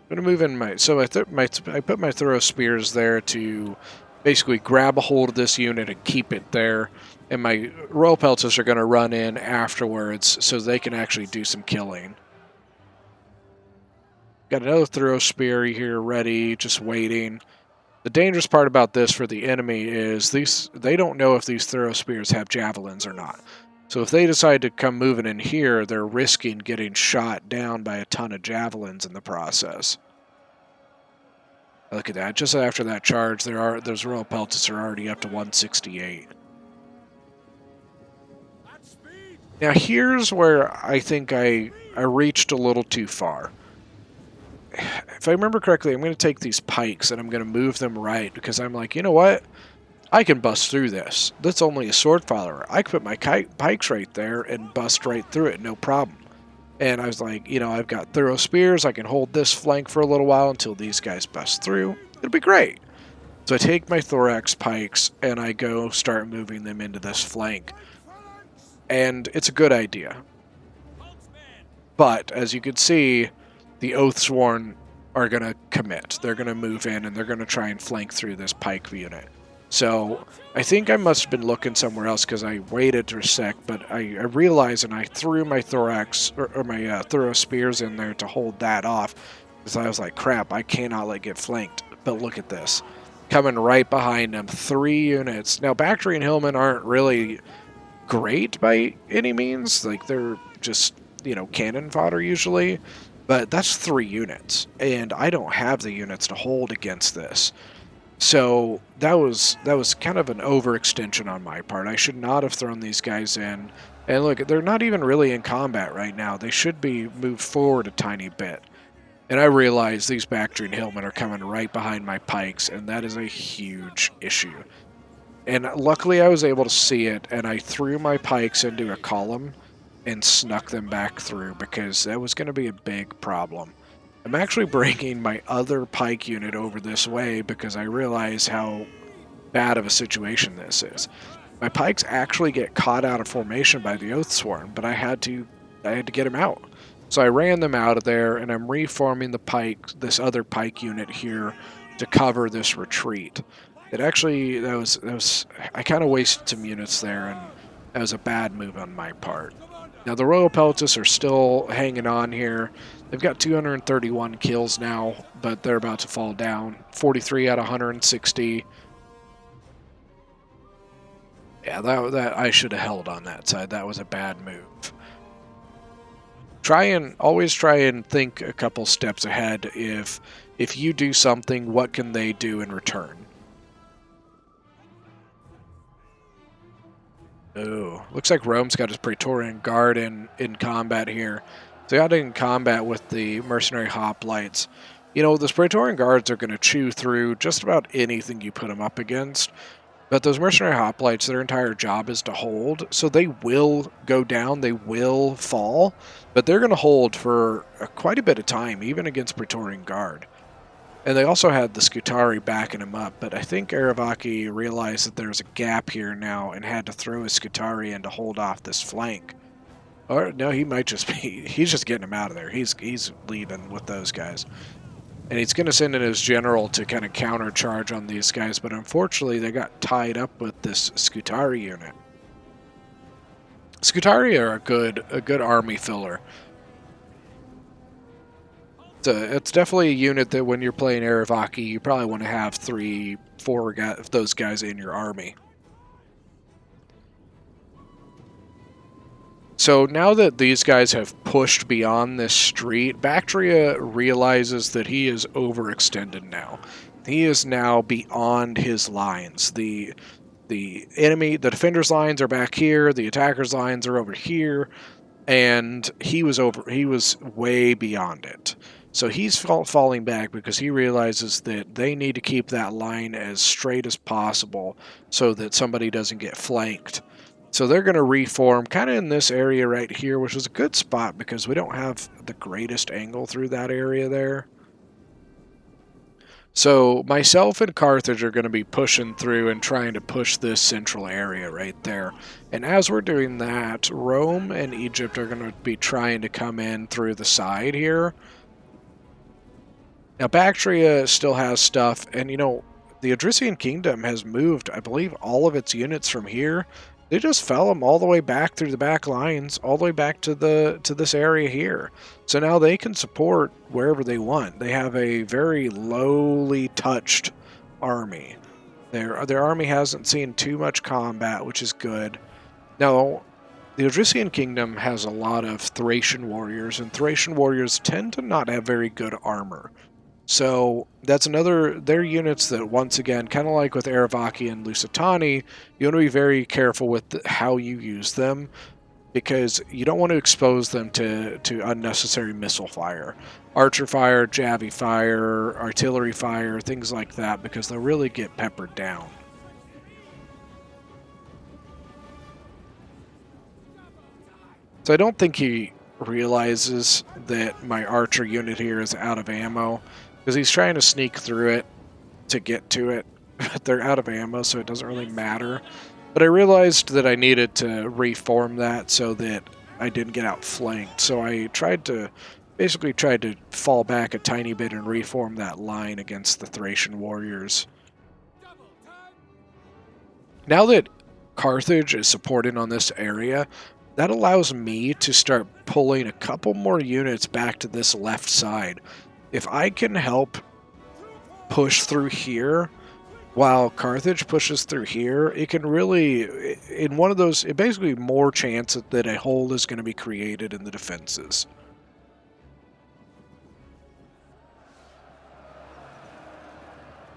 going to move in my... So I put my Thorough Spears there to basically grab a hold of this unit and keep it there. And my Royal Pelters are going to run in afterwards so they can actually do some killing. Got another Thorough Spear here ready, just waiting. The dangerous part about this for the enemy is they don't know if these Thorough Spears have javelins or not. So if they decide to come moving in here, they're risking getting shot down by a ton of javelins in the process. Look at that. Just after that charge, those Royal Pelters are already up to 168. Now here's where I think I reached a little too far. If I remember correctly, I'm going to take these pikes and I'm going to move them right because I'm like, you know what? I can bust through this. That's only a sword follower. I can put my pikes right there and bust right through it, no problem. And I was like, you know, I've got Thorough Spears. I can hold this flank for a little while until these guys bust through. It'll be great. So I take my Thorax pikes and I go start moving them into this flank. And it's a good idea. But, as you can see, the Oathsworn are going to commit. They're going to move in and they're going to try and flank through this pike unit. So I think I must have been looking somewhere else because I waited for a sec, but I realized and I threw my Thorax or my Thorough Spears in there to hold that off because I was like, crap, I cannot let it get flanked. But look at this. Coming right behind them, 3 units. Now, Bactry and Hillman aren't really great by any means. Like, they're just, you know, cannon fodder usually. But that's 3 units, and I don't have the units to hold against this. So that was kind of an overextension on my part. I should not have thrown these guys in. And look, they're not even really in combat right now. They should be moved forward a tiny bit. And I realize these Bactry and Hillman are coming right behind my pikes, and that is a huge issue. And luckily I was able to see it, and I threw my pikes into a column and snuck them back through because that was going to be a big problem. I'm actually bringing my other pike unit over this way because I realize how bad of a situation this is. My pikes actually get caught out of formation by the Oathsworn, but I had to get them out. So I ran them out of there, and I'm reforming this other pike unit here to cover this retreat. It actually, I kind of wasted some units there, and that was a bad move on my part. Now the Royal Peltis are still hanging on here. They've got 231 kills now, but they're about to fall down. 43 out of 160. Yeah, that I should have held on that side. That was a bad move. Always try and think a couple steps ahead. If you do something, what can they do in return? Oh, looks like Rome's got his Praetorian Guard in combat here. They got in combat with the Mercenary Hoplites. You know, the Praetorian Guards are going to chew through just about anything you put them up against. But those Mercenary Hoplites, their entire job is to hold. So they will go down, they will fall. But they're going to hold for quite a bit of time, even against Praetorian Guard. And they also had the Scutari backing him up, but I think Aravaki realized that there's a gap here now and had to throw his Scutari in to hold off this flank. Or no, he might just be, he's just getting him out of there. He's leaving with those guys. And he's going to send in his general to kind of countercharge on these guys, but unfortunately they got tied up with this Scutari unit. Scutari are a good army filler. It's definitely a unit that when you're playing Aravaki, you probably want to have 3, 4 of those guys in your army. So now that these guys have pushed beyond this street, Bactria realizes that he is overextended now. He is now beyond his lines. The defender's lines are back here, the attacker's lines are over here, and he was way beyond it. So he's falling back because he realizes that they need to keep that line as straight as possible so that somebody doesn't get flanked. So they're going to reform kind of in this area right here, which is a good spot because we don't have the greatest angle through that area there. So myself and Carthage are going to be pushing through and trying to push this central area right there. And as we're doing that, Rome and Egypt are going to be trying to come in through the side here. Now Bactria still has stuff, and you know, the Odrysian Kingdom has moved, I believe, all of its units from here. They just fell them all the way back through the back lines, all the way back to this area here. So now they can support wherever they want. They have a very lowly touched army. Their army hasn't seen too much combat, which is good. Now, the Odrysian Kingdom has a lot of Thracian warriors, and Thracian warriors tend to not have very good armor. So that's they're units that, once again, kind of like with Aravaki and Lusitani, you want to be very careful with how you use them, because you don't want to expose them to unnecessary missile fire. Archer fire, Javi fire, artillery fire, things like that, because they'll really get peppered down. So I don't think he realizes that my archer unit here is out of ammo, because he's trying to sneak through it to get to it, but they're out of ammo, so it doesn't really matter. But I realized that I needed to reform that so that I didn't get outflanked. So I basically tried to fall back a tiny bit and reform that line against the Thracian warriors. Now that Carthage is supporting on this area, that allows me to start pulling a couple more units back to this left side. If I can help push through here while Carthage pushes through here, it can really, in one of those, it basically more chance that a hole is going to be created in the defenses.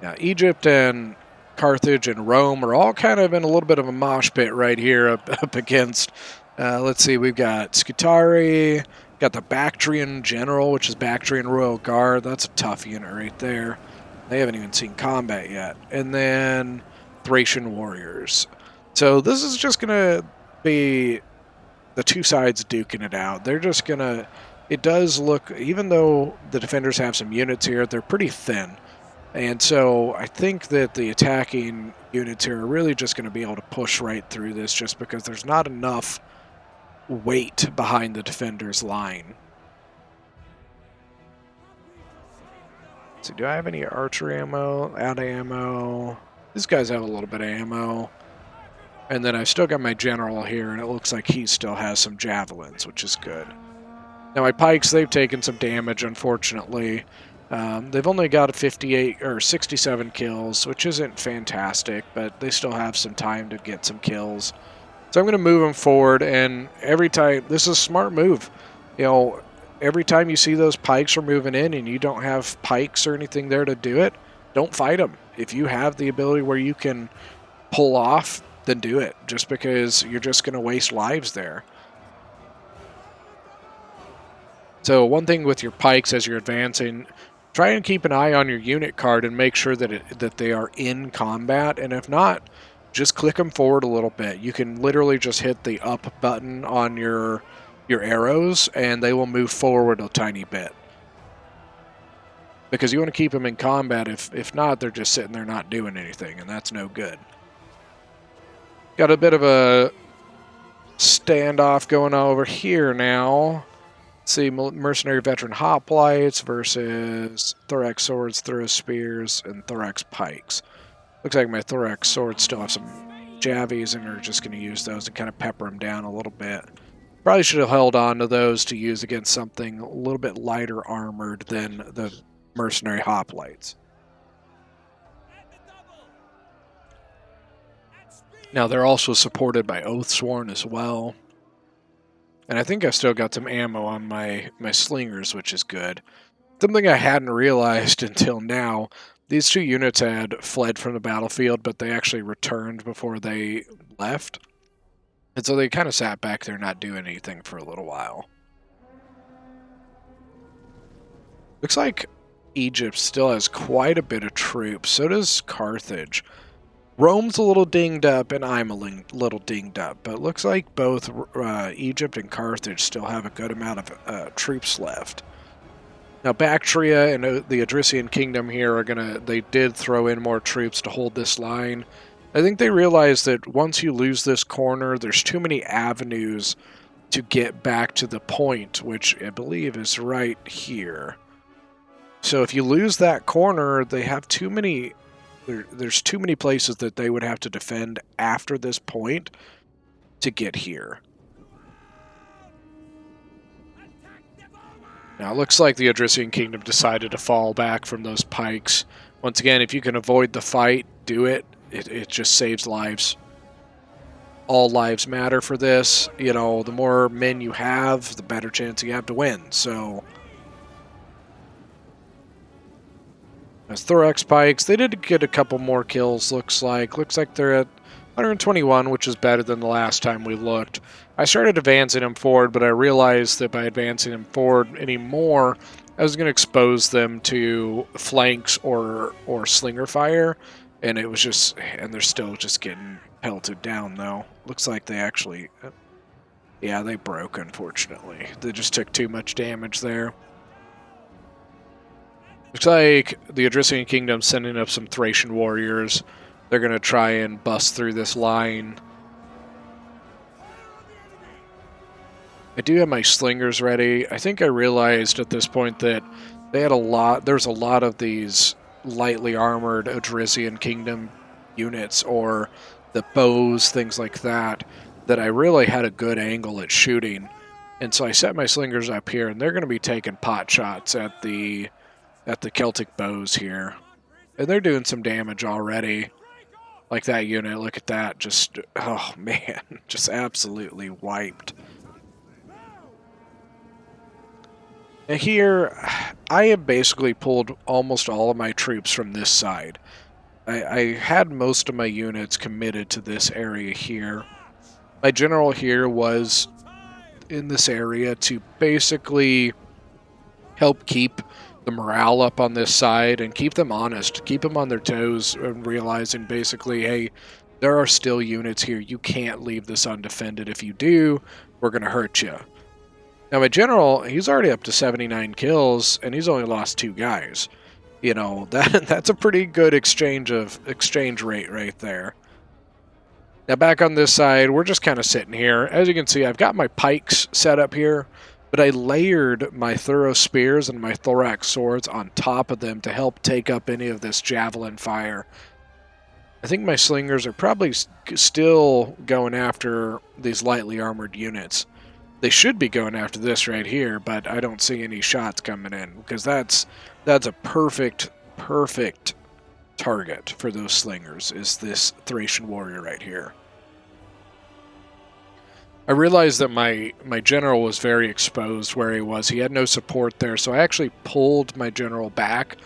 Now, Egypt and Carthage and Rome are all kind of in a little bit of a mosh pit right here up against, let's see, we've got Scutari, got the Bactrian General, which is Bactrian Royal Guard. That's a tough unit right there. They haven't even seen combat yet. And then Thracian Warriors. So this is just going to be the two sides duking it out. They're just going to... It does look, even though the defenders have some units here, they're pretty thin. And so I think that the attacking units here are really just going to be able to push right through this just because there's not enough weight behind the defender's line. So do I have any archer ammo? Out of ammo. These guys have a little bit of ammo. And then I've still got my general here, and it looks like he still has some javelins, which is good. Now my pikes, they've taken some damage, unfortunately. They've only got a 58 or 67 kills, which isn't fantastic, but they still have some time to get some kills. So I'm going to move them forward, and every time, this is a smart move. You know, every time you see those pikes are moving in and you don't have pikes or anything there to do it, don't fight them. If you have the ability where you can pull off, then do it, just because you're just going to waste lives there. So one thing with your pikes as you're advancing, try and keep an eye on your unit card and make sure that they are in combat, and if not, just click them forward a little bit. You can literally just hit the up button on your arrows, and they will move forward a tiny bit. Because you want to keep them in combat. If not, they're just sitting there not doing anything, and that's no good. Got a bit of a standoff going on over here now. See, mercenary veteran hoplites versus thorax swords, thorax spears, and thorax pikes. Looks like my thorax swords still have some javies, and we're just going to use those to kind of pepper them down a little bit. Probably should have held on to those to use against something a little bit lighter armored than the mercenary hoplites. Now they're also supported by Oathsworn as well. And I think I still got some ammo on my slingers, which is good. Something I hadn't realized until now, these two units had fled from the battlefield, but they actually returned before they left. And so they kind of sat back there not doing anything for a little while. Looks like Egypt still has quite a bit of troops. So does Carthage. Rome's a little dinged up, and I'm a little dinged up. But it looks like both Egypt and Carthage still have a good amount of troops left. Now, Bactria and the Adrician Kingdom here they did throw in more troops to hold this line. I think they realized that once you lose this corner, there's too many avenues to get back to the point, which I believe is right here. So if you lose that corner, they have too many... There's too many places that they would have to defend after this point to get here. Now, it looks like the Adrician Kingdom decided to fall back from those pikes. Once again, if you can avoid the fight, do it. It just saves lives. All lives matter for this. You know, the more men you have, the better chance you have to win. So, as thorax pikes, they did get a couple more kills, looks like. Looks like they're at 121, which is better than the last time we looked. I started advancing them forward, but I realized that by advancing them forward anymore, I was going to expose them to flanks or slinger fire, and it was just, and they're still just getting pelted down, though. Looks like they actually, yeah, they broke, unfortunately. They just took too much damage there. Looks like the Adrician Kingdom sending up some Thracian warriors. They're going to try and bust through this line. I do have my slingers ready. I think I realized at this point that they had there's a lot of these lightly armored Adrician Kingdom units, or the bows, things like that I really had a good angle at shooting. And so I set my slingers up here, and they're going to be taking pot shots at the Celtic bows here. And they're doing some damage already. Like that unit, look at that. Just, oh man, just absolutely wiped. And here, I have basically pulled almost all of my troops from this side. I had most of my units committed to this area here. My general here was in this area to basically help keep the morale up on this side and keep them honest, keep them on their toes, and realizing basically, hey, there are still units here. You can't leave this undefended. If you do, we're going to hurt you. Now, my general, he's already up to 79 kills, and he's only lost 2 guys. You know, that's a pretty good exchange rate right there. Now, back on this side, we're just kind of sitting here. As you can see, I've got my pikes set up here, but I layered my thorough spears and my thorax swords on top of them to help take up any of this javelin fire. I think my slingers are probably still going after these lightly armored units. They should be going after this right here, but I don't see any shots coming in, because that's a perfect target for those slingers, is this Thracian warrior right here. I realized that my general was very exposed where he was. He had no support there, so I actually pulled my general back,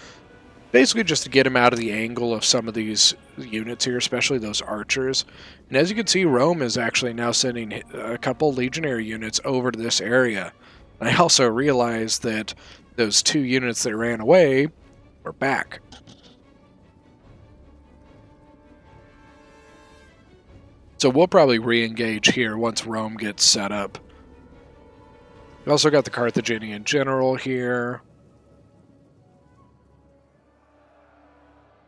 basically just to get him out of the angle of some of these units here, especially those archers. And as you can see, Rome is actually now sending a couple legionary units over to this area. And I also realized that those 2 units that ran away were back. So we'll probably re-engage here once Rome gets set up. We also got the Carthaginian general here.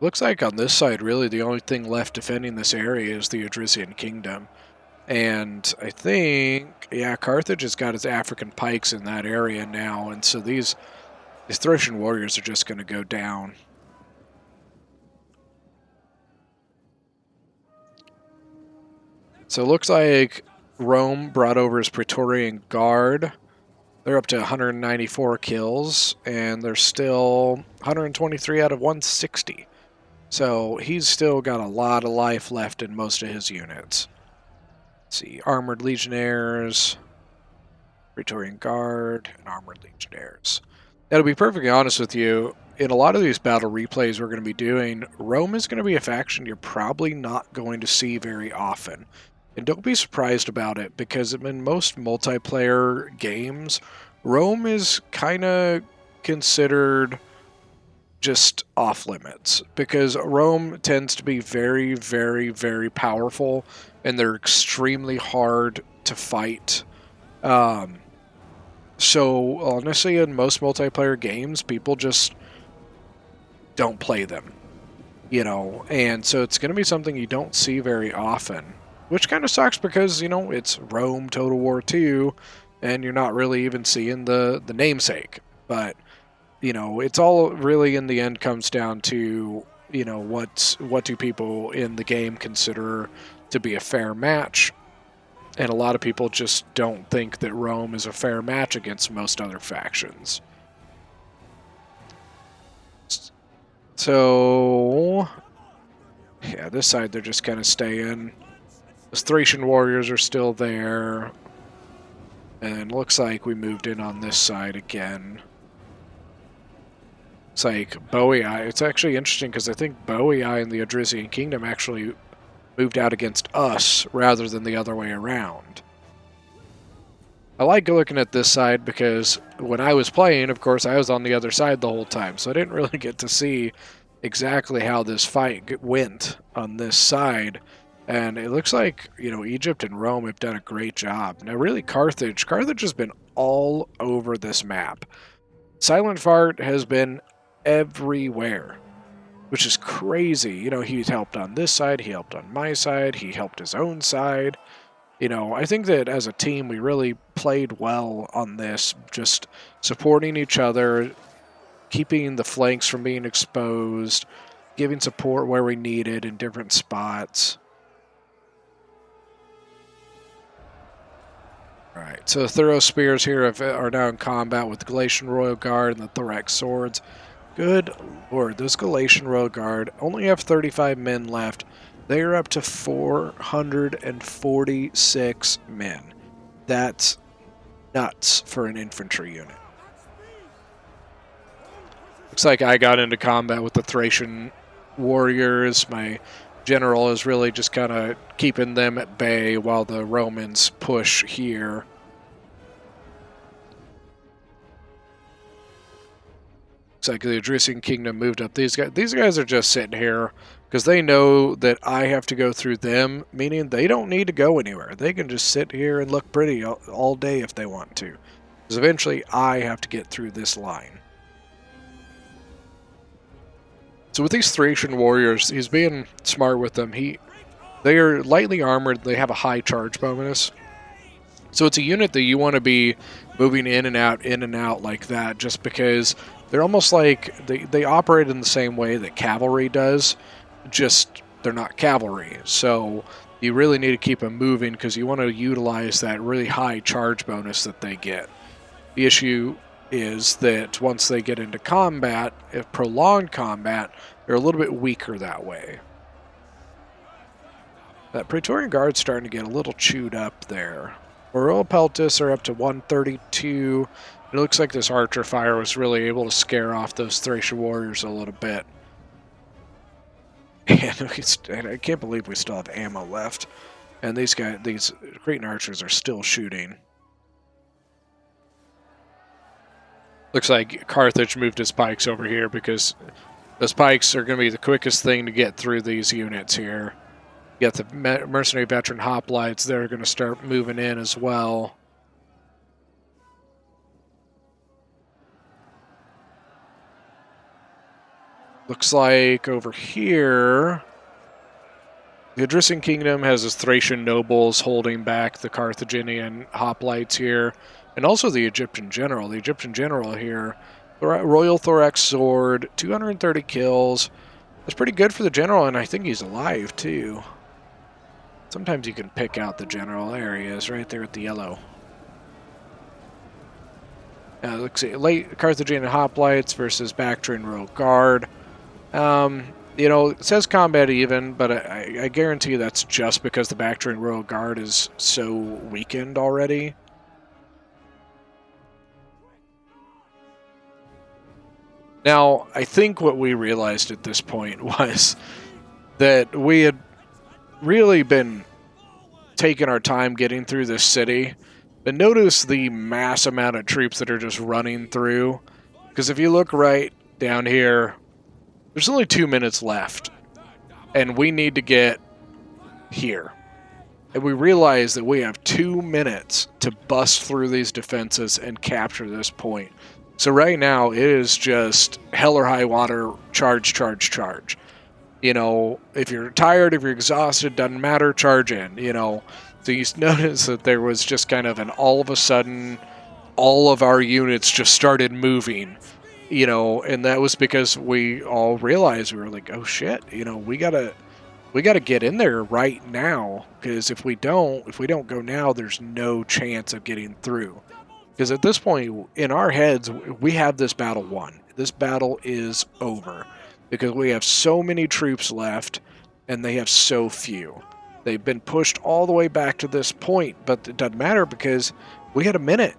Looks like on this side, really, the only thing left defending this area is the Adrician Kingdom. And I think, yeah, Carthage has got its African pikes in that area now, and so these Thracian warriors are just going to go down. So it looks like Rome brought over his Praetorian Guard. They're up to 194 kills, and they're still 123 out of 160. So he's still got a lot of life left in most of his units. Let's see, Armored Legionnaires, Praetorian Guard, and Armored Legionnaires. Now, to be perfectly honest with you, in a lot of these battle replays we're going to be doing, Rome is going to be a faction you're probably not going to see very often. And don't be surprised about it, because in most multiplayer games, Rome is kind of considered just off limits, because Rome tends to be very, very, very powerful, and they're extremely hard to fight. So honestly, in most multiplayer games, people just don't play them, you know, and so it's going to be something you don't see very often, which kind of sucks because, you know, it's Rome Total War 2, and you're not really even seeing the namesake. But, you know, it's all really in the end comes down to, you know, what do people in the game consider to be a fair match. And a lot of people just don't think that Rome is a fair match against most other factions. So, yeah, this side they're just kind of staying. Those Thracian warriors are still there. And looks like we moved in on this side again. It's like Boii. It's actually interesting because I think Boii and the Odrysian Kingdom actually moved out against us rather than the other way around. I like looking at this side because when I was playing, of course, I was on the other side the whole time, so I didn't really get to see exactly how this fight went on this side. And it looks like, you know, Egypt and Rome have done a great job. Now, really, Carthage has been all over this map. Silent Fart has been everywhere, which is crazy. You know, he's helped on this side, he helped on my side, he helped his own side. You know, I think that as a team, we really played well on this, just supporting each other, keeping the flanks from being exposed, giving support where we needed in different spots. All right, so the Thorough Spears here are now in combat with the Galatian Royal Guard and the Thorax Swords. Good lord, those Galatian Royal Guard only have 35 men left. They are up to 446 men. That's nuts for an infantry unit. Looks like I got into combat with the Thracian warriors. My general is really just kind of keeping them at bay while the Romans push here. Looks like the Odrysian Kingdom moved up. These guys are just sitting here because they know that I have to go through them, meaning they don't need to go anywhere. They can just sit here and look pretty all day if they want to. Because eventually I have to get through this line. So with these Thracian warriors, he's being smart with them. They are lightly armored. They have a high charge bonus. So it's a unit that you want to be moving in and out like that, just because they're almost like they operate in the same way that cavalry does, just they're not cavalry. So you really need to keep them moving because you want to utilize that really high charge bonus that they get. The issue is that once they get into combat, if prolonged combat, they're a little bit weaker that way. That Praetorian Guard's starting to get a little chewed up there. Royal Peltis are up to 132. It looks like this archer fire was really able to scare off those Thracian warriors a little bit. And I can't believe we still have ammo left. And these Cretan archers are still shooting. Looks like Carthage moved his pikes over here because those pikes are going to be the quickest thing to get through these units here. You got the mercenary veteran hoplites. They're going to start moving in as well. Looks like over here, The Odrysian Kingdom has his Thracian nobles holding back the Carthaginian hoplites here, and also the Egyptian general. The Egyptian general here, Royal Thorax Sword, 230 kills. That's pretty good for the general, and I think he's alive too. Sometimes you can pick out the general. There he is, right there at the yellow. Let's see, late Carthaginian hoplites versus Bactrian Royal Guard. It says combat even, but I guarantee you that's just because the Bactrian Royal Guard is so weakened already. Now, I think what we realized at this point was that we had really been taking our time getting through this city, but notice the mass amount of troops that are just running through. Because if you look right down here, there's only 2 minutes left, and we need to get here. And we realize that we have 2 minutes to bust through these defenses and capture this point. So right now, it is just hell or high water, charge, charge, charge. If you're tired, if you're exhausted, doesn't matter, charge in, So you notice that there was just kind of an all of a sudden, all of our units just started moving, and that was because we all realized, we were like, oh shit, we gotta get in there right now, because if we don't go now, there's no chance of getting through. Because at this point, in our heads, we have this battle won. This battle is over. Because we have so many troops left, and they have so few. They've been pushed all the way back to this point, but it doesn't matter because we had a minute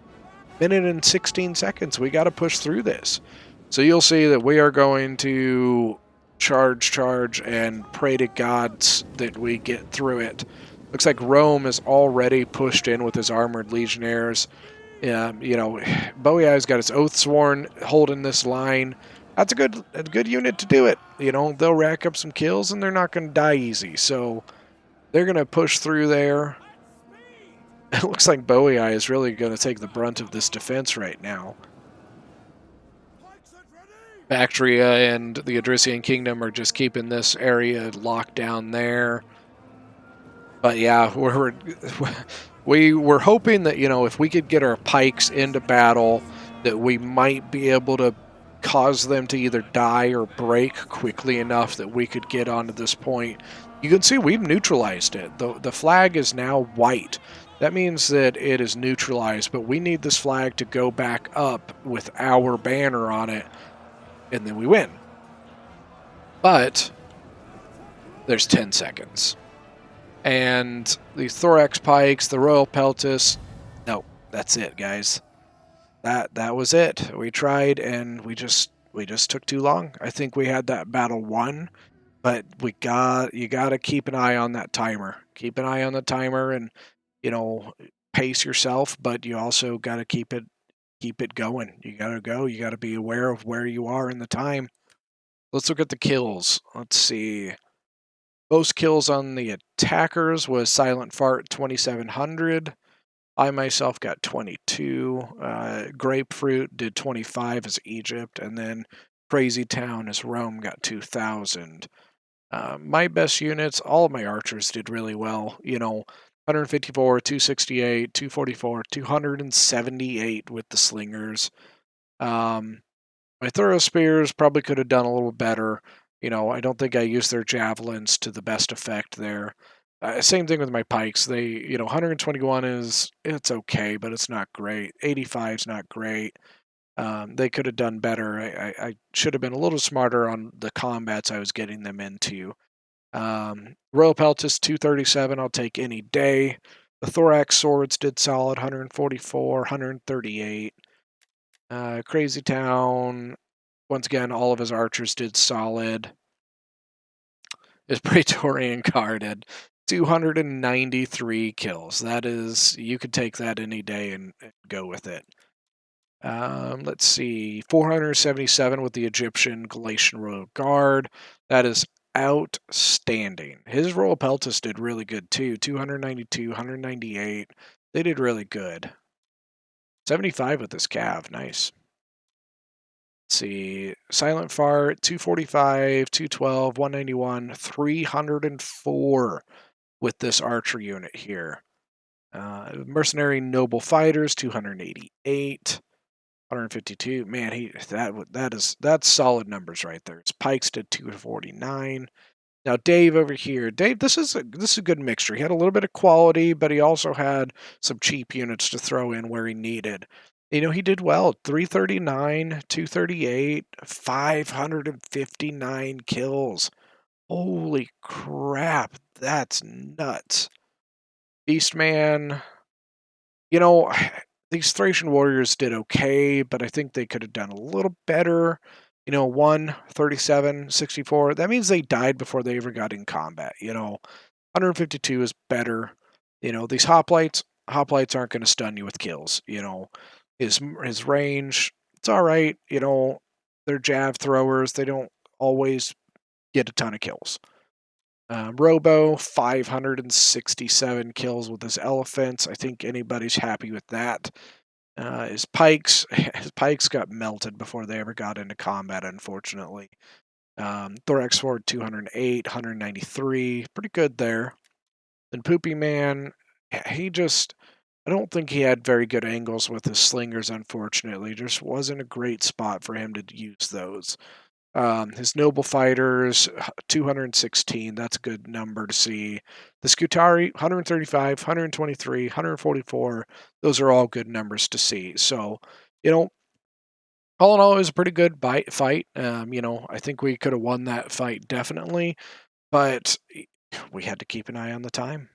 and 16 seconds. We got to push through this. So you'll see that we are going to charge, and pray to gods that we get through it. Looks like Rome is already pushed in with his armored legionnaires. Bowie Eye's got his oath sworn holding this line. That's a good unit to do it. They'll rack up some kills and they're not going to die easy. So they're going to push through there. It looks like Bowie Eye is really going to take the brunt of this defense right now. Bactria and the Odrysian Kingdom are just keeping this area locked down there. But yeah, we were hoping that, if we could get our pikes into battle, that we might be able to cause them to either die or break quickly enough that we could get onto this point. You can see we've neutralized it. The flag is now white. That means that it is neutralized, but we need this flag to go back up with our banner on it, and then we win. But there's 10 seconds. And the Thorax Pikes, the Royal Peltis, no, that's it, guys. That was it. We tried, and we just took too long. I think we had that battle won, but you got to keep an eye on that timer. Keep an eye on the timer, and pace yourself, but you also got to keep it going. You got to go. You got to be aware of where you are in the time. Let's look at the kills. Let's see. Most kills on the attackers was Silent Fart 2,700. I myself got 22. Grapefruit did 25 as Egypt, and then Crazy Town as Rome got 2,000. My best units, all of my archers did really well. 154, 268, 244, 278 with the slingers. My thorough spears probably could have done a little better. I don't think I used their javelins to the best effect there. Same thing with my pikes. They, 121 it's okay, but it's not great. 85 is not great. They could have done better. I should have been a little smarter on the combats I was getting them into. Royal Peltis 237, I'll take any day. The Thorax Swords did solid, 144, 138. Crazy Town, once again, all of his archers did solid. His Praetorian Guard had 293 kills. That is, you could take that any day and go with it. Let's see, 477 with the Egyptian Galatian Royal Guard. That is outstanding. His Royal Peltis did really good too. 292, 198. They did really good. 75 with this Cav. Nice. see, Silent Fart, 245, 212, 191, 304 with this archer unit here. Mercenary Noble Fighters, 288. 152. Man, that's solid numbers right there. His pikes did 249. Now Dave over here, Dave, this is a good mixture. He had a little bit of quality, but he also had some cheap units to throw in where he needed. He did well. 339, 238, 559 kills. Holy crap, that's nuts. Beastman, you know, these Thracian warriors did okay, but I think they could have done a little better. 1, 37, 64. That means they died before they ever got in combat. 152 is better. These hoplites aren't going to stun you with kills. His range, it's all right. They're jav throwers. They don't always get a ton of kills. Robo, 567 kills with his elephants. I think anybody's happy with that. His pikes got melted before they ever got into combat, unfortunately. Thorax Sword, 208, 193. Pretty good there. Then Poopy Man, I don't think he had very good angles with his slingers, unfortunately. Just wasn't a great spot for him to use those. His Noble Fighters, 216. That's a good number to see. The Scutari, 135, 123, 144. Those are all good numbers to see. So, all in all, it was a pretty good fight. I think we could have won that fight definitely, but we had to keep an eye on the time.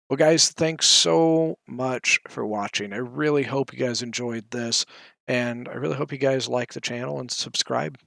Well, guys, thanks so much for watching. I really hope you guys enjoyed this, and I really hope you guys like the channel and subscribe.